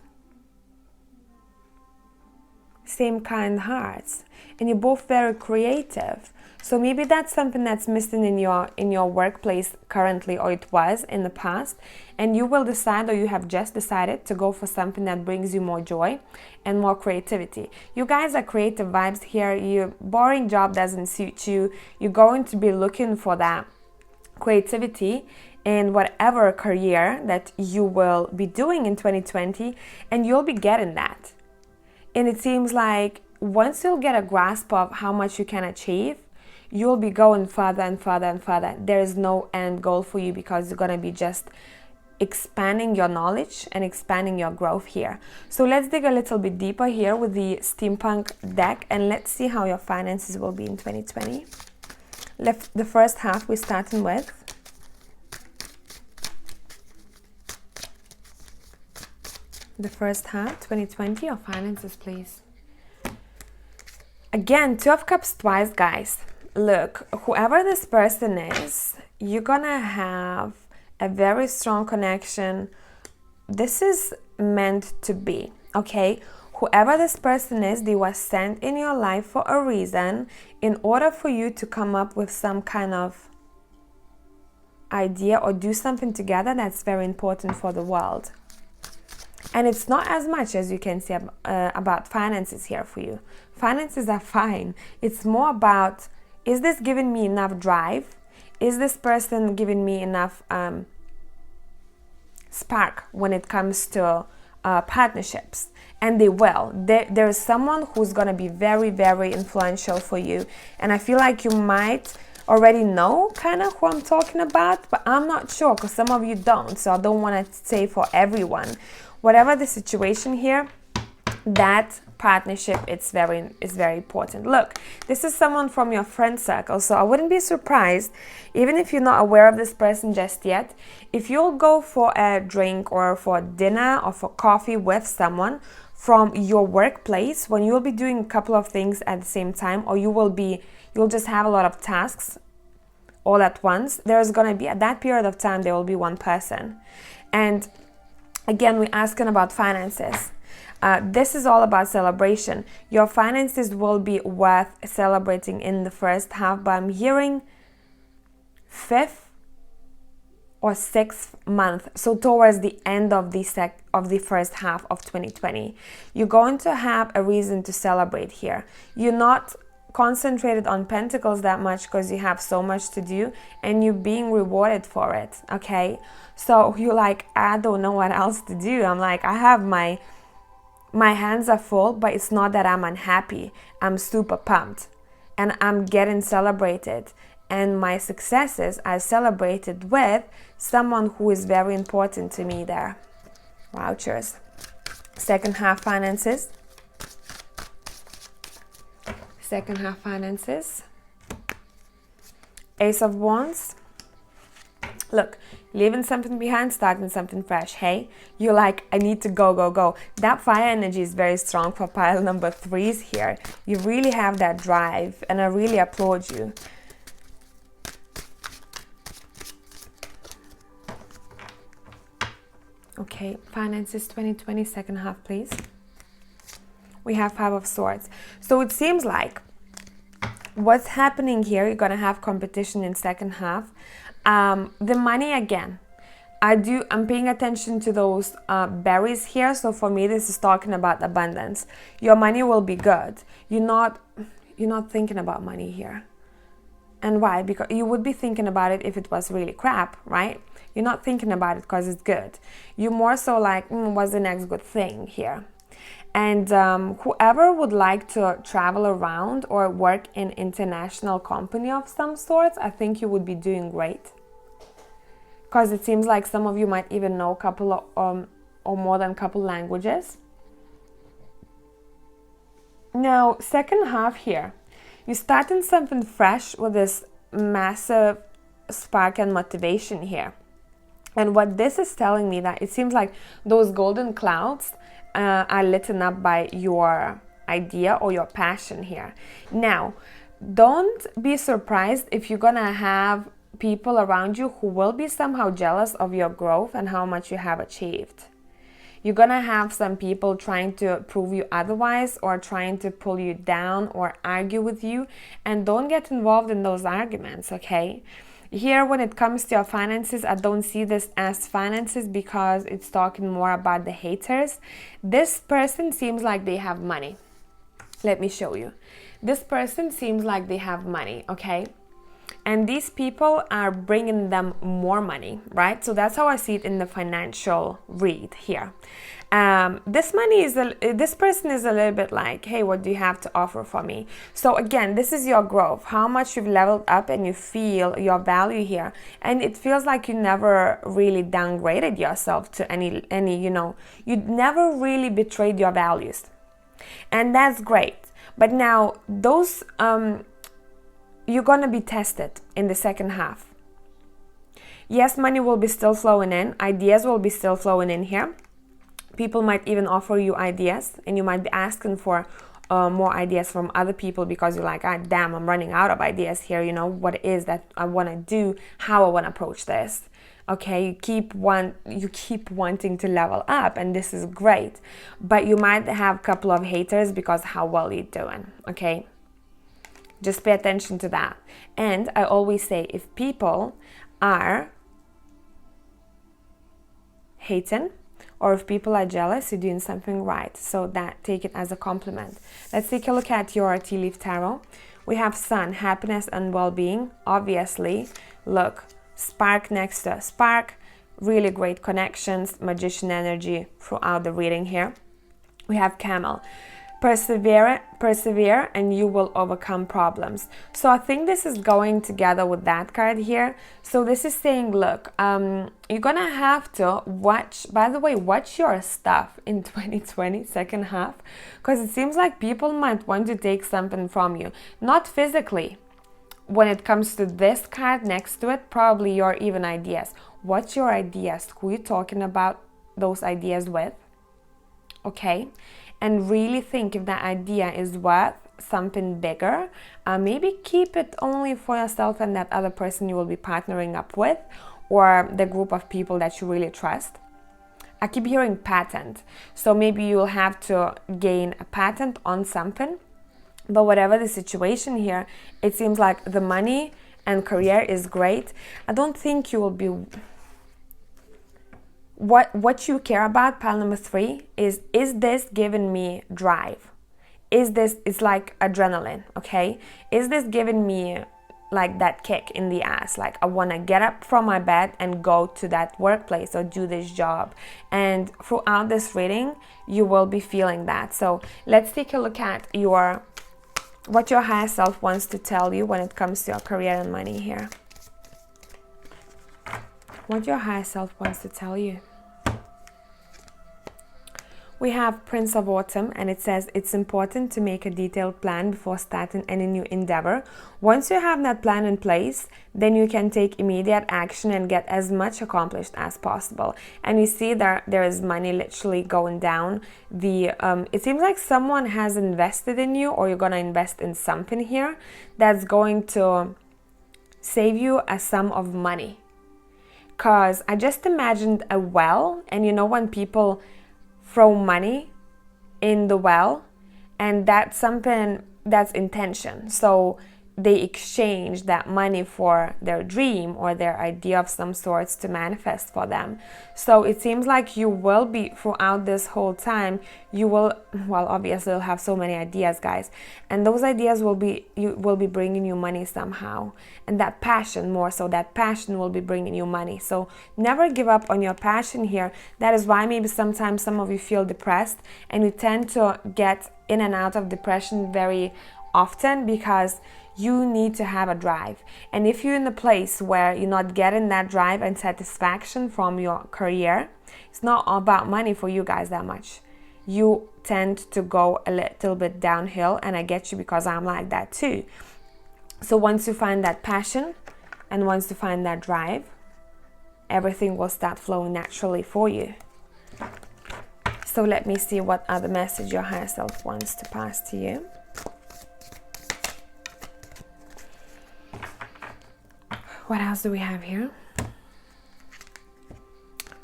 same kind hearts, and you're both very creative. So maybe that's something that's missing in your workplace currently, or it was in the past, and you will decide, or you have just decided, to go for something that brings you more joy and more creativity. You guys are creative vibes here. Your boring job doesn't suit you. You're going to be looking for that creativity in whatever career that you will be doing in 2020, and you'll be getting that. And it seems like once you'll get a grasp of how much you can achieve, you'll be going further and further and further. There is no end goal for you, because you're going to be just expanding your knowledge and expanding your growth here. So let's dig a little bit deeper here with the steampunk deck, and let's see how your finances will be in 2020. The first half we're starting with. The first half, 2020, your finances, please. Again, 2 of Cups twice, guys. Look, whoever this person is, you're gonna have a very strong connection. This is meant to be, okay? Whoever this person is, they were sent in your life for a reason, in order for you to come up with some kind of idea or do something together that's very important for the world. And it's not as much as you can say about finances here for you. Finances are fine. It's more about, is this giving me enough drive? Is this person giving me enough spark when it comes to partnerships? And they will. There is someone who's going to be very, very influential for you. And I feel like you might already know kind of who I'm talking about, but I'm not sure, because some of you don't. So I don't want to say for everyone. Whatever the situation here, that partnership is very important. Look, this is someone from your friend circle, so I wouldn't be surprised, even if you're not aware of this person just yet, if you'll go for a drink or for dinner or for coffee with someone from your workplace, when you'll be doing a couple of things at the same time, or you'll just have a lot of tasks all at once. There's going to be, at that period of time, there will be one person. And again, we're asking about finances. This is all about celebration. Your finances will be worth celebrating in the first half, but I'm hearing 5th or 6th month, so towards the end of the first half of 2020. You're going to have a reason to celebrate here. You're not concentrated on Pentacles that much because you have so much to do and you're being rewarded for it, okay? So you're like, I don't know what else to do. I'm like, I have my hands are full, but it's not that I'm unhappy. I'm super pumped and I'm getting celebrated, and my successes are celebrated with someone who is very important to me there. Wow, cheers. Second half finances. Second half finances. Ace of Wands. Look, leaving something behind, starting something fresh, hey? You're like, I need to go, go, go. That fire energy is very strong for pile number 3s here. You really have that drive, and I really applaud you. Okay, finances 2020, second half, please. We have Five of Swords. So it seems like what's happening here, you're going to have competition in second half. The money again. I'm paying attention to those berries here. So for me, this is talking about abundance. Your money will be good. You're not thinking about money here. And why? Because you would be thinking about it if it was really crap, right? You're not thinking about it because it's good. You're more so like, what's the next good thing here? And whoever would like to travel around or work in international company of some sorts, I think you would be doing great. Because it seems like some of you might even know a couple of, or more than a couple languages. Now, second half here, you're starting something fresh with this massive spark and motivation here. And what this is telling me, that it seems like those golden clouds are lit up by your idea or your passion here. Now, don't be surprised if you're gonna have people around you who will be somehow jealous of your growth and how much you have achieved. You're gonna have some people trying to prove you otherwise, or trying to pull you down or argue with you, and don't get involved in those arguments, okay? Here, when it comes to your finances, I don't see this as finances because it's talking more about the haters. This person seems like they have money. Let me show you. This person seems like they have money, okay? And these people are bringing them more money, right? So that's how I see it in the financial read here. This person is a little bit like, hey, what do you have to offer for me? So again, this is your growth, how much you've leveled up and you feel your value here. And it feels like you never really downgraded yourself to any, you never really betrayed your values. And that's great. But now those, you're going to be tested in the second half. Yes, money will be still flowing in. Ideas will be still flowing in here. People might even offer you ideas, and you might be asking for more ideas from other people because you're like, ah, damn, I'm running out of ideas here. What it is that I want to do, how I want to approach this. Okay, you keep wanting to level up, and this is great. But you might have a couple of haters because how well you're doing, okay? Just pay attention to that. And I always say, if people are hating or if people are jealous, you're doing something right. So that, take it as a compliment. Let's take a look at your tea leaf tarot. We have Sun, happiness and well-being. Obviously, look, spark next to spark, really great connections, magician energy throughout the reading here. We have Camel. Persevere and you will overcome problems. So I think this is going together with that card here. So this is saying, look, you're gonna have to watch your stuff in 2020 second half, because it seems like people might want to take something from you, not physically. When it comes to this card next to it, probably your even ideas. What's your ideas? Who you talking about those ideas with? Okay. And really think if that idea is worth something bigger. Maybe keep it only for yourself and that other person you will be partnering up with, or the group of people that you really trust. I keep hearing patent. So maybe you'll have to gain a patent on something. But whatever the situation here, it seems like the money and career is great. I don't think you will be... What you care about, pile number 3, is this giving me drive? It's like adrenaline, okay? Is this giving me like that kick in the ass? Like, I want to get up from my bed and go to that workplace or do this job. And throughout this reading, you will be feeling that. So let's take a look at what your higher self wants to tell you when it comes to your career and money here. What your higher self wants to tell you. We have Prince of Autumn, and it says it's important to make a detailed plan before starting any new endeavor. Once you have that plan in place, then you can take immediate action and get as much accomplished as possible. And you see there is money literally going down. It seems like someone has invested in you, or you're gonna invest in something here that's going to save you a sum of money. because I just imagined a well, and you know when people throw money in the well, and that's something that's intention. So they exchange that money for their dream or their idea of some sorts to manifest for them. So it seems like you will be, throughout this whole time, you will, well, obviously you'll have so many ideas, guys, and those ideas will be bringing you money somehow. And that passion, more so, that passion will be bringing you money. So never give up on your passion here. That is why maybe sometimes some of you feel depressed, and you tend to get in and out of depression very often, because you need to have a drive. And if you're in a place where you're not getting that drive and satisfaction from your career, it's not about money for you guys that much. You tend to go a little bit downhill, and I get you, because I'm like that too. So once you find that passion and once you find that drive, everything will start flowing naturally for you. So let me see what other message your higher self wants to pass to you. What else do we have here?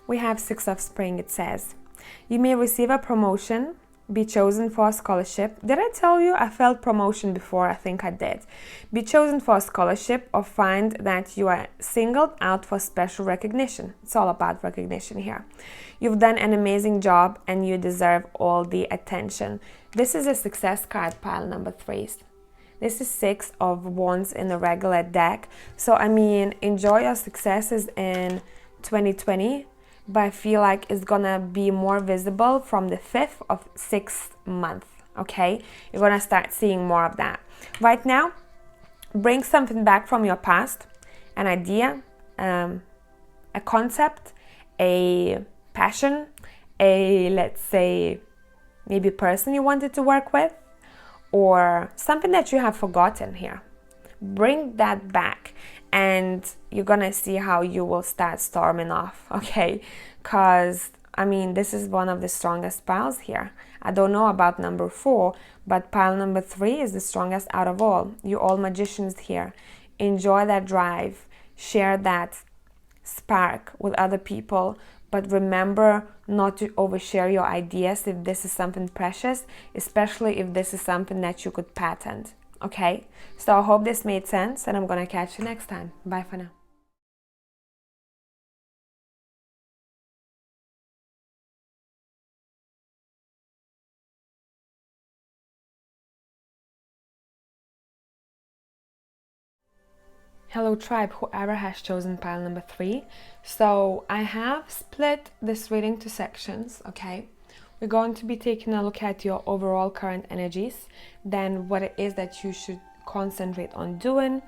We have Six of Spring. It says, you may receive a promotion, be chosen for a scholarship. Did I tell you I felt promotion before? I think I did. Be chosen for a scholarship, or find that you are singled out for special recognition. It's all about recognition here. You've done an amazing job and you deserve all the attention. This is a success card, pile number 3. This is 6 of Wands in the regular deck. So, I mean, enjoy your successes in 2020, but I feel like it's gonna be more visible from the 5th of 6th month, okay? You're gonna start seeing more of that. Right now, bring something back from your past, an idea, a concept, a passion, a, let's say, maybe person you wanted to work with, or something that you have forgotten here. Bring that back, and you're gonna see how you will start storming off, okay? Because, I mean, this is one of the strongest piles here. I don't know about number 4, but pile number 3 is the strongest out of all. You're all magicians here. Enjoy that drive. Share that spark with other people. But remember not to overshare your ideas if this is something precious, especially if this is something that you could patent, okay? So I hope this made sense, and I'm gonna catch you next time. Bye for now. Hello tribe, whoever has chosen pile number 3. So I have split this reading to sections, okay? We're going to be taking a look at your overall current energies, then what it is that you should concentrate on doing,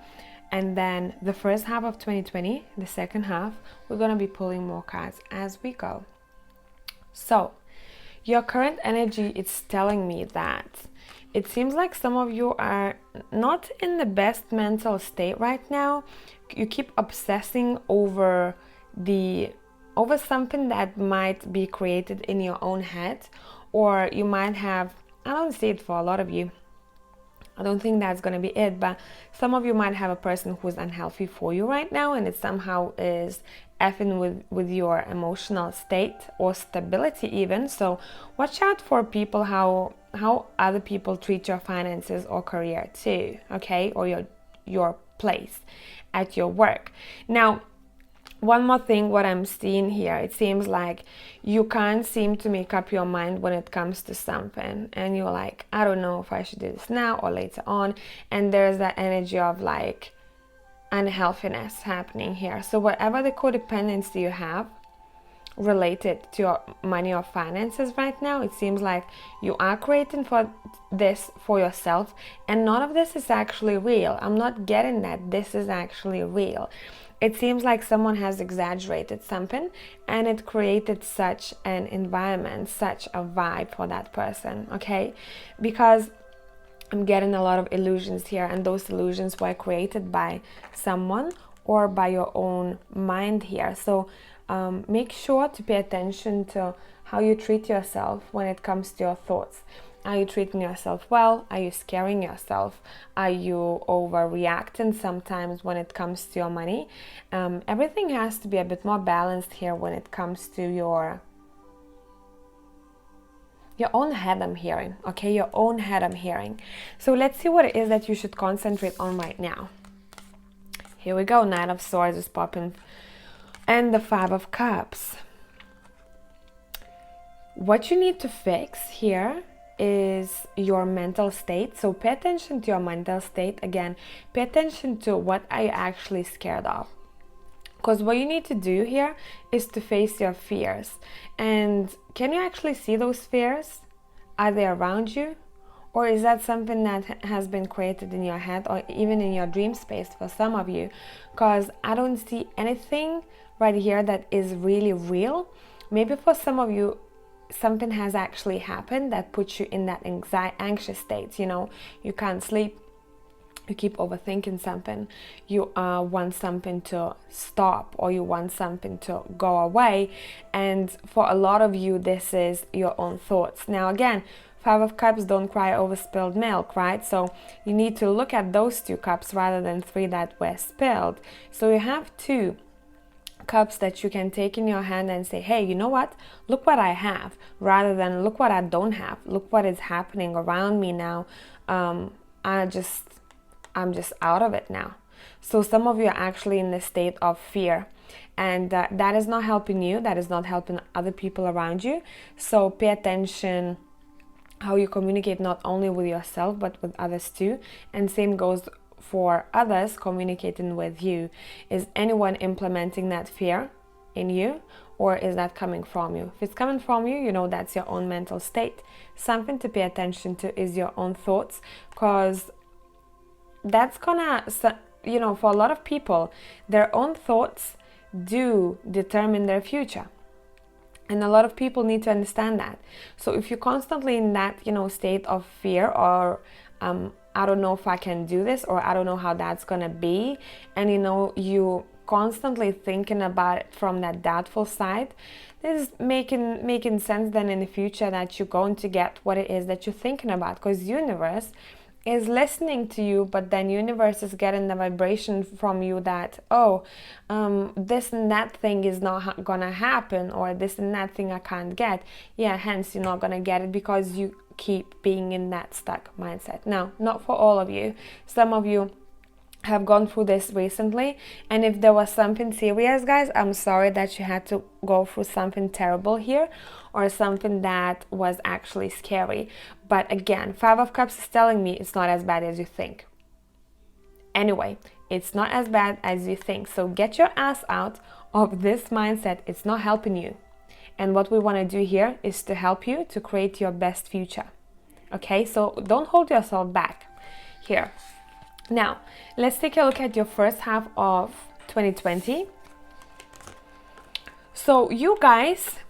and then the first half of 2020, the second half, we're going to be pulling more cards as we go. So your current energy is telling me that it seems like some of you are not in the best mental state right now. You keep obsessing over something that might be created in your own head, or you might have, I don't see it for a lot of you. I don't think that's going to be it, but some of you might have a person who's unhealthy for you right now, and it somehow is effing with your emotional state or stability even. So watch out for people, how other people treat your finances or career too, okay? Or your place at your work. Now, one more thing, what I'm seeing here, it seems like you can't seem to make up your mind when it comes to something, and you're like, I don't know if I should do this now or later on, and there's that energy of like unhealthiness happening here. So whatever the codependency you have related to your money or finances right now, it seems like you are creating for this for yourself, and none of this is actually real. I'm not getting that this is actually real. It seems like someone has exaggerated something, and it created such an environment, such a vibe for that person, okay? Because I'm getting a lot of illusions here, and those illusions were created by someone or by your own mind here. So make sure to pay attention to how you treat yourself when it comes to your thoughts. Are you treating yourself well? Are you scaring yourself? Are you overreacting sometimes when it comes to your money? Everything has to be a bit more balanced here when it comes to your own head. I'm hearing, okay? Your own head I'm hearing. So let's see what it is that you should concentrate on right now. Here we go. Knight of Swords is popping. And the Five of Cups. What you need to fix here is your mental state. So pay attention to your mental state. Again, pay attention to what are you actually scared of. Because what you need to do here is to face your fears. And can you actually see those fears? Are they around you? Or is that something that has been created in your head or even in your dream space for some of you? Because I don't see anything right here that is really real. Maybe for some of you, something has actually happened that puts you in that anxious state. You know, you can't sleep, you keep overthinking something, you want something to stop, or you want something to go away. And for a lot of you, this is your own thoughts. Now again, Five of Cups don't cry over spilled milk, right? So you need to look at those 2 cups rather than 3 that were spilled. So you have 2 cups that you can take in your hand and say, hey, you know what, look what I have, rather than look what I don't have, look what is happening around me now. I'm just out of it now. So some of you are actually in the state of fear, and that is not helping you, that is not helping other people around you. So pay attention how you communicate, not only with yourself but with others too. And same goes for others communicating with you. Is anyone implementing that fear in you, or is that coming from you? If it's coming from you, you know that's your own mental state. Something to pay attention to is your own thoughts, because that's gonna, you know, for a lot of people, their own thoughts do determine their future. And a lot of people need to understand that. So if you're constantly in that, you know, state of fear, or I don't know if I can do this, or I don't know how that's gonna be, and you know, you constantly thinking about it from that doubtful side, this is making sense then in the future that you're going to get what it is that you're thinking about, because universe is listening to you, but then universe is getting the vibration from you that, this and that thing is not gonna happen, or this and that thing I can't get. Yeah, hence you're not gonna get it because you keep being in that stuck mindset. Now, not for all of you. Some of you have gone through this recently, and if there was something serious, guys, I'm sorry that you had to go through something terrible here, or something that was actually scary. But again, Five of Cups is telling me it's not as bad as you think. Anyway, it's not as bad as you think. So get your ass out of this mindset. It's not helping you. And what we want to do here is to help you to create your best future. Okay, so don't hold yourself back here. Now, let's take a look at your first half of 2020. So you guys,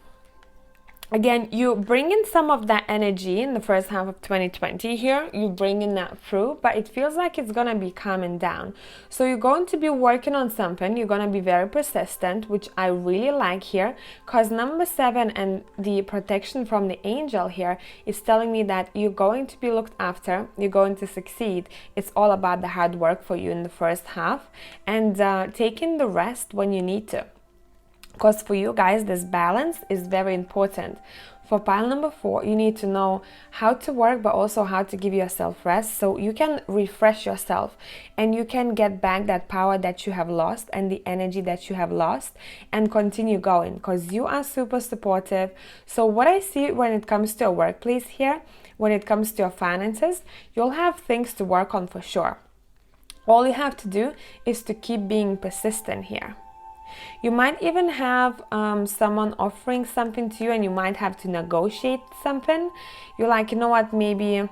again, you bring in some of that energy in the first half of 2020 here. You bring in that through, but it feels like it's going to be calming down. So you're going to be working on something. You're going to be very persistent, which I really like here, because number 7 and the protection from the angel here is telling me that you're going to be looked after. You're going to succeed. It's all about the hard work for you in the first half, and taking the rest when you need to. Because for you guys, this balance is very important. For pile number 4, you need to know how to work, but also how to give yourself rest, so you can refresh yourself and you can get back that power that you have lost and the energy that you have lost, and continue going, because you are super supportive. So what I see when it comes to a workplace here, when it comes to your finances, you'll have things to work on for sure. All you have to do is to keep being persistent here. You might even have someone offering something to you, and you might have to negotiate something. You're like, you know what, maybe,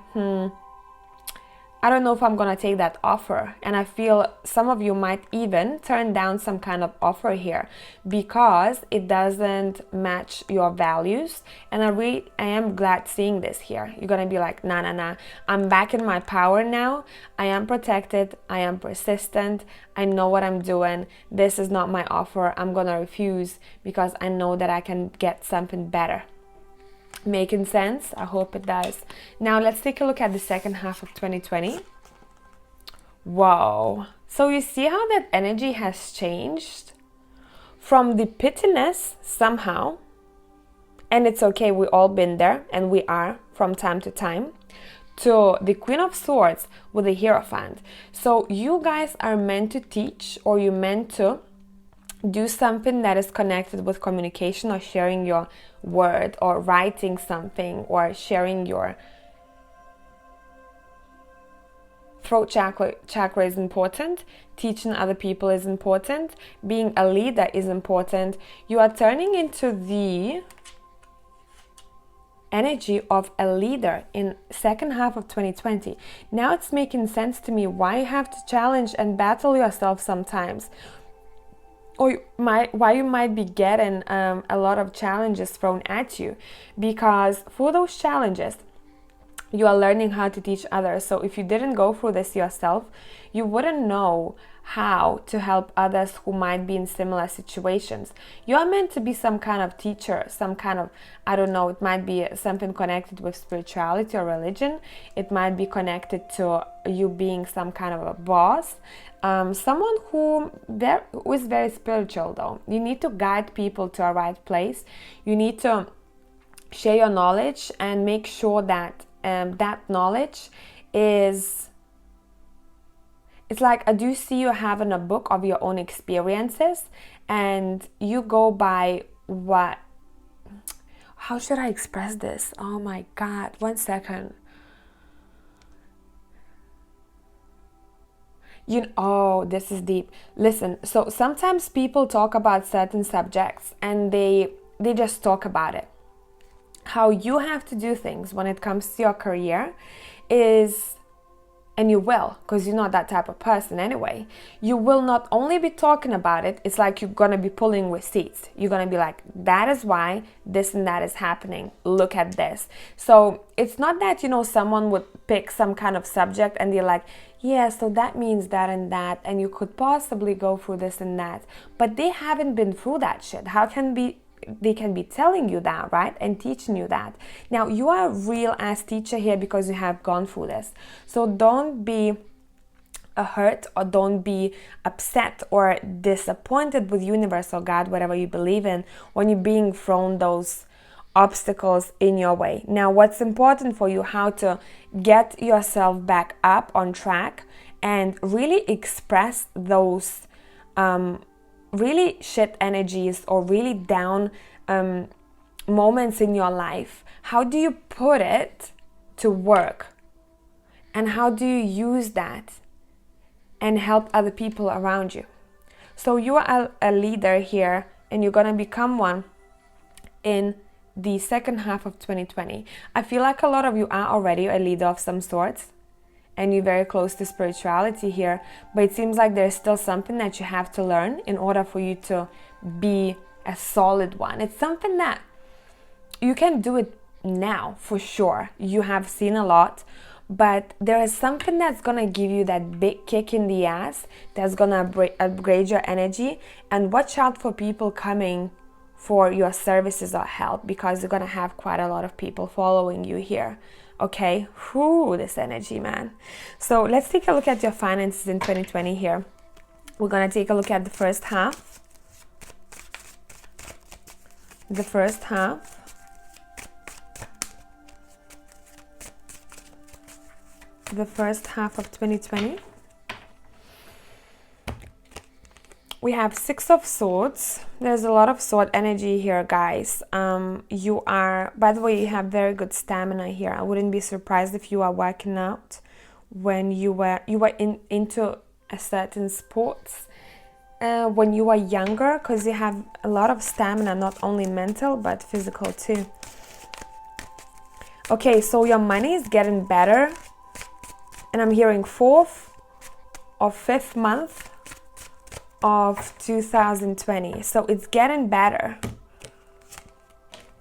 I don't know if I'm gonna take that offer. And I feel some of you might even turn down some kind of offer here because it doesn't match your values. And I am glad seeing this here. You're gonna be like, nah, I'm back in my power now. I am protected, I am persistent, I know what I'm doing. This is not my offer. I'm gonna refuse because I know that I can get something better. Making sense? I hope it does. Now let's take a look at the second half of 2020. Wow. So you see how that energy has changed? From the pittiness somehow, and it's okay, we all been there and we are from time to time, to the Queen of Swords with the Hierophant. So you guys are meant to teach, or you're meant to do something that is connected with communication, or sharing your word, or writing something, or sharing your throat chakra is important. Teaching other people is important. Being a leader is important. You are turning into the energy of a leader in second half of 2020. Now it's making sense to me why you have to challenge and battle yourself sometimes, or why you might be getting a lot of challenges thrown at you, because for those challenges you are learning how to teach others. So if you didn't go through this yourself, you wouldn't know how to help others who might be in similar situations. You are meant to be some kind of teacher, some kind of, I don't know, it might be something connected with spirituality or religion. It might be connected to you being some kind of a boss. Someone who is very spiritual though. You need to guide people to a right place. You need to share your knowledge and make sure that that knowledge is, it's like I do see you having a book of your own experiences, and you go by what, how should I express this? Oh my God, 1 second. Oh, this is deep. Listen, so sometimes people talk about certain subjects and they just talk about it. How you have to do things when it comes to your career is, and you will, because you're not that type of person anyway, you will not only be talking about it, it's like you're gonna be pulling receipts. You're gonna be like, that is why this and that is happening, look at this. So it's not that, someone would pick some kind of subject and they're like, yeah, so that means that and that, and you could possibly go through this and that, but they haven't been through that shit. How can they can be telling you that, right? And teaching you that. Now, you are a real ass teacher here because you have gone through this. So don't be hurt, or don't be upset or disappointed with universe or God, whatever you believe in, when you're being thrown those obstacles in your way. Now, what's important for you, how to get yourself back up on track and really express those really shit energies or really down moments in your life. How do you put it to work? And how do you use that and help other people around you? So you are a leader here, and you're gonna become one in the second half of 2020. I feel like a lot of you are already a leader of some sorts, and you're very close to spirituality here, but it seems like there's still something that you have to learn in order for you to be a solid one. It's something that you can do it now for sure. You have seen a lot, but there is something that's gonna give you that big kick in the ass, that's gonna upgrade your energy. And watch out for people coming for your services or help, because you're gonna have quite a lot of people following you here. Okay, whoo, this energy, man. So let's take a look at your finances in 2020 here. We're gonna take a look at the first half. The first half. The first half of 2020. We have 6 of Swords. There's a lot of sword energy here, guys. You are, by the way, you have very good stamina here. I wouldn't be surprised if you are working out when you were into a certain sports when you were younger, because you have a lot of stamina, not only mental but physical too. Okay, so your money is getting better, and I'm hearing 4th or 5th month of 2020. So it's getting better,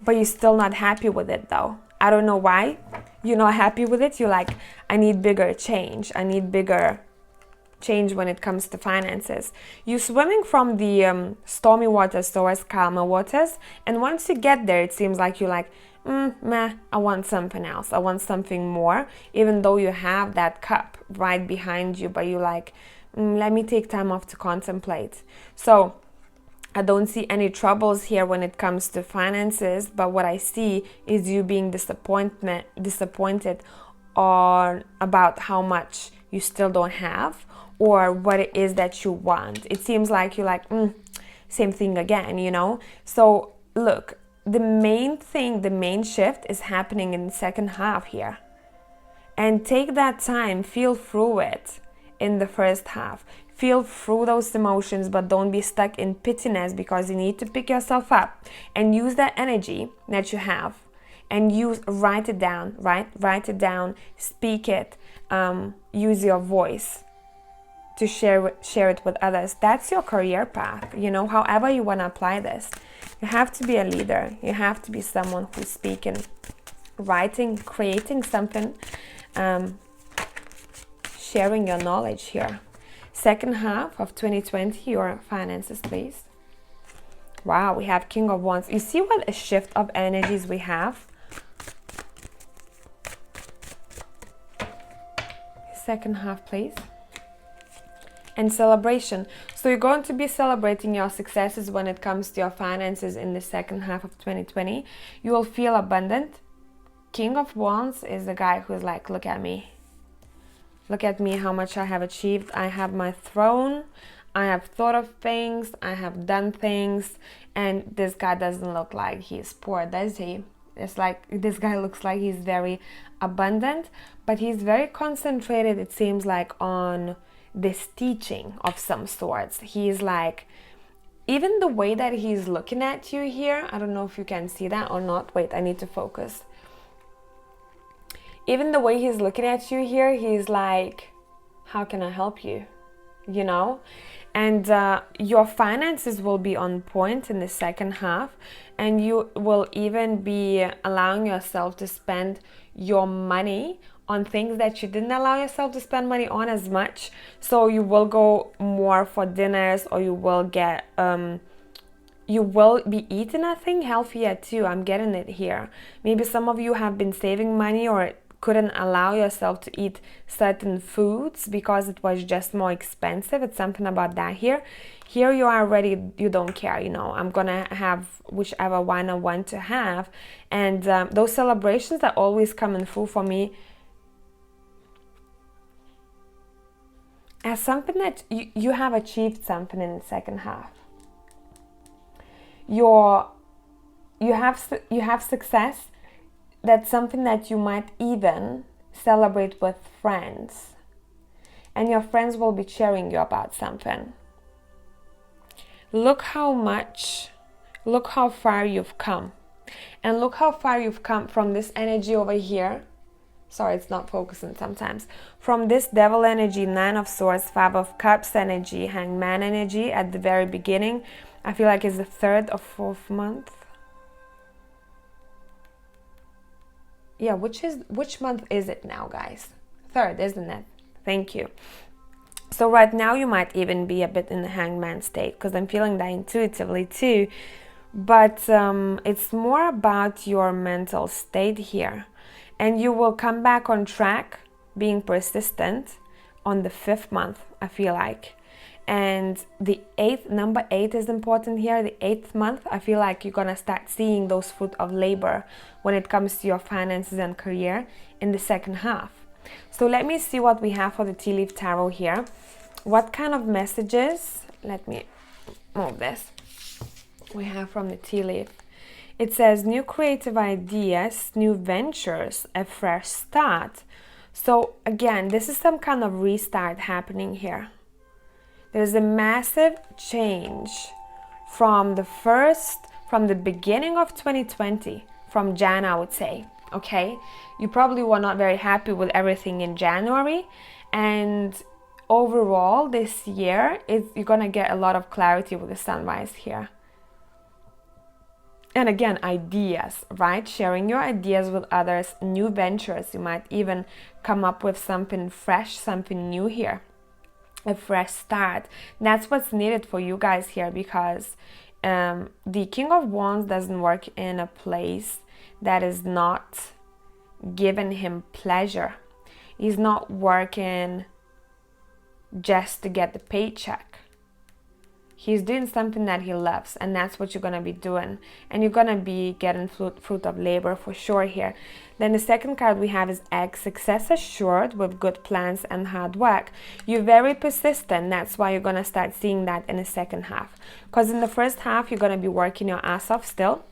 but you're still not happy with it though. I don't know why you're not happy with it. You're like, I need bigger change. I need bigger change when it comes to finances. You're swimming from the stormy waters towards calmer waters, and once you get there, it seems like you're like, meh, I want something else. I want something more, even though you have that cup right behind you, but you're like, let me take time off to contemplate. So I don't see any troubles here when it comes to finances, but what I see is you being disappointed on about how much you still don't have or what it is that you want. It seems like you're like, same thing again, you know? So look, the main shift is happening in the second half here. And take that time, feel through it in the first half. Feel through those emotions, but don't be stuck in pittiness, because you need to pick yourself up and use that energy that you have and write it down, right? Write it down, speak it, use your voice to share it with others. That's your career path, you know, however you want to apply this. You have to be a leader. You have to be someone who's speaking, writing, creating something, sharing your knowledge here. Second half of 2020, your finances, please. Wow, we have King of Wands. You see what a shift of energies we have? Second half, please. And celebration. So you're going to be celebrating your successes when it comes to your finances in the second half of 2020. You will feel abundant. King of Wands is the guy who's like, look at me. Look at me, how much I have achieved. I have my throne. I have thought of things. I have done things. And this guy doesn't look like he's poor, does he? It's like this guy looks like he's very abundant, but he's very concentrated, it seems like, on this teaching of some sorts. He's like, even the way that he's looking at you here, I don't know if you can see that or not. Wait, I need to focus. Even the way he's looking at you here, he's like, how can I help you? You know? And your finances will be on point in the second half, and you will even be allowing yourself to spend your money on things that you didn't allow yourself to spend money on as much. So you will go more for dinners, or you will get you will be eating, I think, healthier too. I'm getting it here. Maybe some of you have been saving money or couldn't allow yourself to eat certain foods because it was just more expensive. It's something about that here. Here you are ready, you don't care, you know, I'm gonna have whichever one I want to have. And those celebrations are always coming through for me as something that you have achieved something in the second half. You have success. That's something that you might even celebrate with friends. And your friends will be cheering you about something. Look how far you've come. And look how far you've come from this energy over here. Sorry, it's not focusing sometimes. From this devil energy, 9 of Swords, 5 of Cups energy, Hangman energy at the very beginning. I feel like it's the 3rd or 4th month. Yeah, which month is it now, guys? 3rd, isn't it? Thank you. So right now you might even be a bit in the Hangman state, because I'm feeling that intuitively too. But it's more about your mental state here. And you will come back on track, being persistent, on the 5th month, I feel like. And the 8th, number 8 is important here. The 8th month, I feel like you're gonna start seeing those fruit of labor when it comes to your finances and career in the second half. So let me see what we have for the Tea Leaf Tarot here. What kind of messages, let me move this, we have from the tea leaf. It says new creative ideas, new ventures, a fresh start. So again, this is some kind of restart happening here. There's a massive change from the beginning of 2020, from Jan, I would say, okay? You probably were not very happy with everything in January, and overall this year, you're gonna get a lot of clarity with the sunrise here. And again, ideas, right? Sharing your ideas with others, new ventures. You might even come up with something fresh, something new here. A fresh start. That's what's needed for you guys here, because the King of Wands doesn't work in a place that is not giving him pleasure. He's not working just to get the paycheck. He's doing something that he loves, and that's what you're going to be doing. And you're going to be getting fruit of labor for sure here. Then the second card we have is egg, success assured with good plans and hard work. You're very persistent. That's why you're going to start seeing that in the second half. Because in the first half, you're going to be working your ass off still.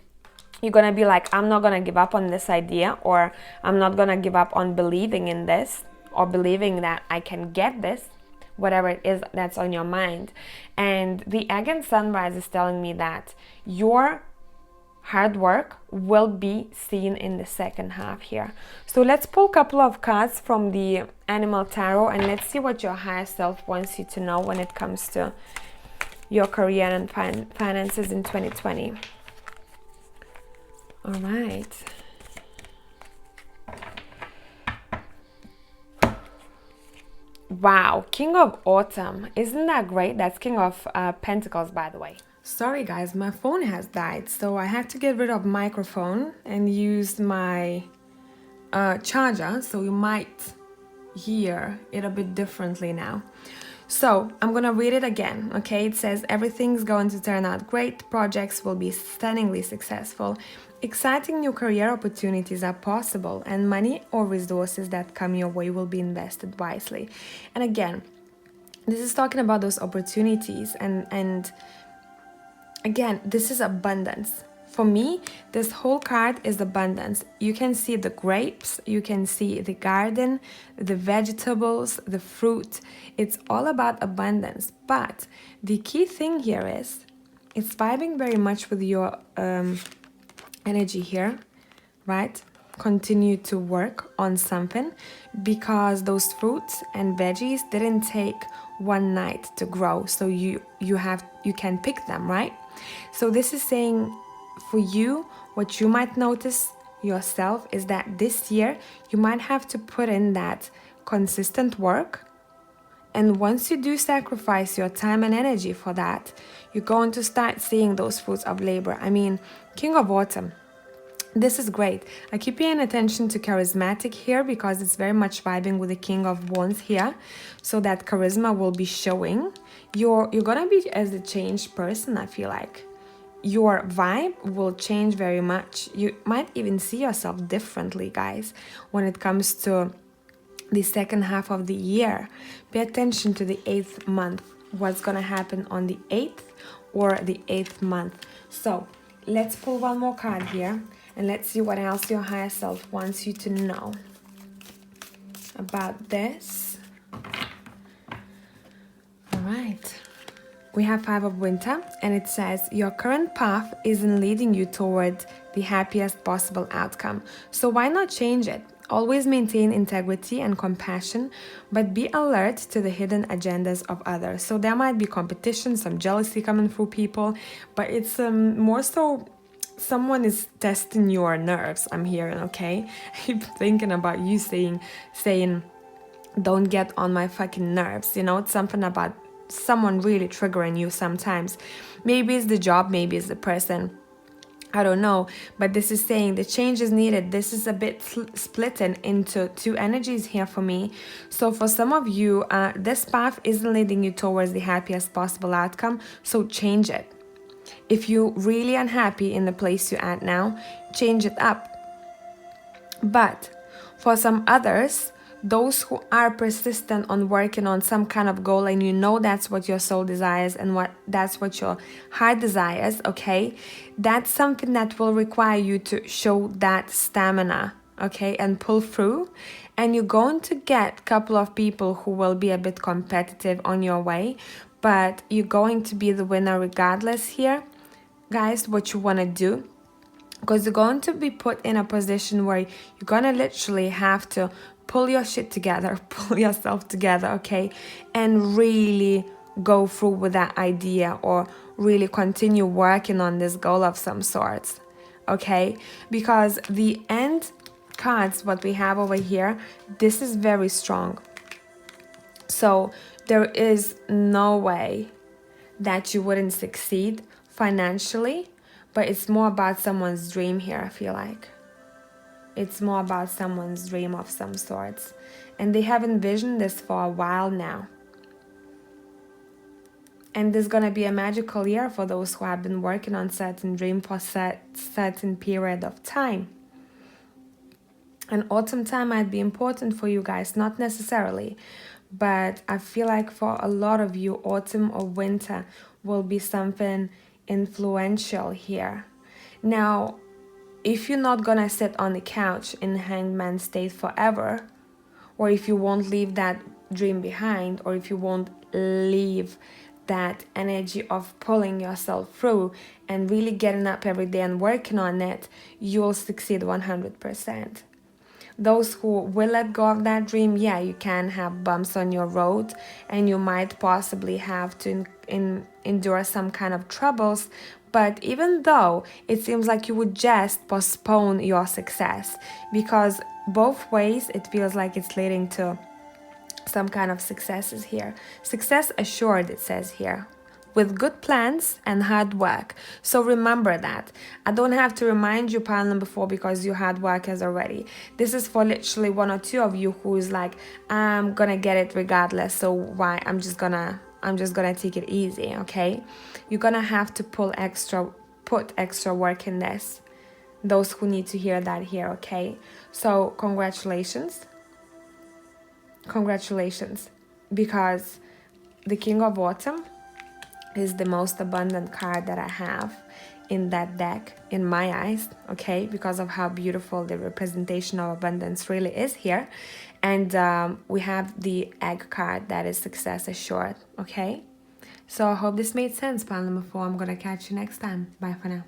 You're going to be like, I'm not going to give up on this idea, or I'm not going to give up on believing in this, or believing that I can get this, whatever it is that's on your mind. And the egg and sunrise is telling me that your hard work will be seen in the second half here. So let's pull a couple of cards from the Animal Tarot, and let's see what your higher self wants you to know when it comes to your career and finances in 2020. All right. Wow, King of Autumn. Isn't that great? That's King of Pentacles, by the way. Sorry guys, my phone has died, so I had to get rid of microphone and use my charger, so you might hear it a bit differently now. So I'm gonna read it again, okay? It says, everything's going to turn out great, projects will be stunningly successful, exciting new career opportunities are possible, and money or resources that come your way will be invested wisely. And again, this is talking about those opportunities, and again, this is abundance. For me, this whole card is abundance. You can see the grapes, you can see the garden, the vegetables, the fruit. It's all about abundance. But the key thing here is, it's vibing very much with your energy here, right? Continue to work on something, because those fruits and veggies didn't take one night to grow. So you can pick them, right? So this is saying, for you, what you might notice yourself is that this year you might have to put in that consistent work, and once you do sacrifice your time and energy for that, you're going to start seeing those fruits of labor. I mean, King of Autumn, this is great. I keep paying attention to charismatic here, because it's very much vibing with the King of Wands here, so that charisma will be showing. You're gonna be as a changed person. I feel like your vibe will change very much. You might even see yourself differently, guys, when it comes to the second half of the year. Pay attention to the 8th month, what's gonna happen on the 8th or the 8th month. So let's pull one more card here, and let's see what else your higher self wants you to know about this. All right. We have Five of Winter, and it says, your current path isn't leading you toward the happiest possible outcome. So why not change it? Always maintain integrity and compassion, but be alert to the hidden agendas of others. So there might be competition, some jealousy coming through people, but it's more so someone is testing your nerves, I'm hearing, okay? I'm thinking about you saying, don't get on my fucking nerves, you know? It's something about someone really triggering you sometimes. Maybe it's the job, maybe it's the person, I don't know, but this is saying the change is needed. This is a bit splitting into two energies here for me. So for some of you, this path isn't leading you towards the happiest possible outcome, so change it. If you're really unhappy in the place you're at now, change it up. But for some others, those who are persistent on working on some kind of goal, and you know that's what your soul desires and that's what your heart desires, okay? That's something that will require you to show that stamina, okay, and pull through. And you're going to get a couple of people who will be a bit competitive on your way, but you're going to be the winner regardless here. Guys, what you want to do, because you're going to be put in a position where you're going to literally have to pull your shit together, pull yourself together, okay? And really go through with that idea, or really continue working on this goal of some sorts, okay? Because the end cards, what we have over here, this is very strong. So there is no way that you wouldn't succeed financially, but it's more about someone's dream here, I feel like. It's more about someone's dream of some sorts. And they have envisioned this for a while now. And this is going to be a magical year for those who have been working on certain dream for certain period of time. And autumn time might be important for you guys, not necessarily, but I feel like for a lot of you, autumn or winter will be something influential here. Now, if you're not gonna sit on the couch in hangman state forever, or if you won't leave that dream behind, or if you won't leave that energy of pulling yourself through and really getting up every day and working on it, you'll succeed 100%. Those who will let go of that dream, yeah, you can have bumps on your road and you might possibly have to endure some kind of troubles. But even though it seems like you would just postpone your success, because both ways it feels like it's leading to some kind of successes here. Success assured, it says here, with good plans and hard work. So remember that. I don't have to remind you pile number 4 because you hard workers already. This is for literally 1 or 2 of you who is like, I'm gonna get it regardless, so why I'm just gonna take it easy. Okay, you're gonna have to put extra work in this. Those who need to hear that here. Okay, so congratulations, because the King of Autumn is the most abundant card that I have in that deck, in my eyes, okay, because of how beautiful the representation of abundance really is here. And we have the Egg card that is success assured, okay? So I hope this made sense, pile number 4. I'm gonna catch you next time. Bye for now.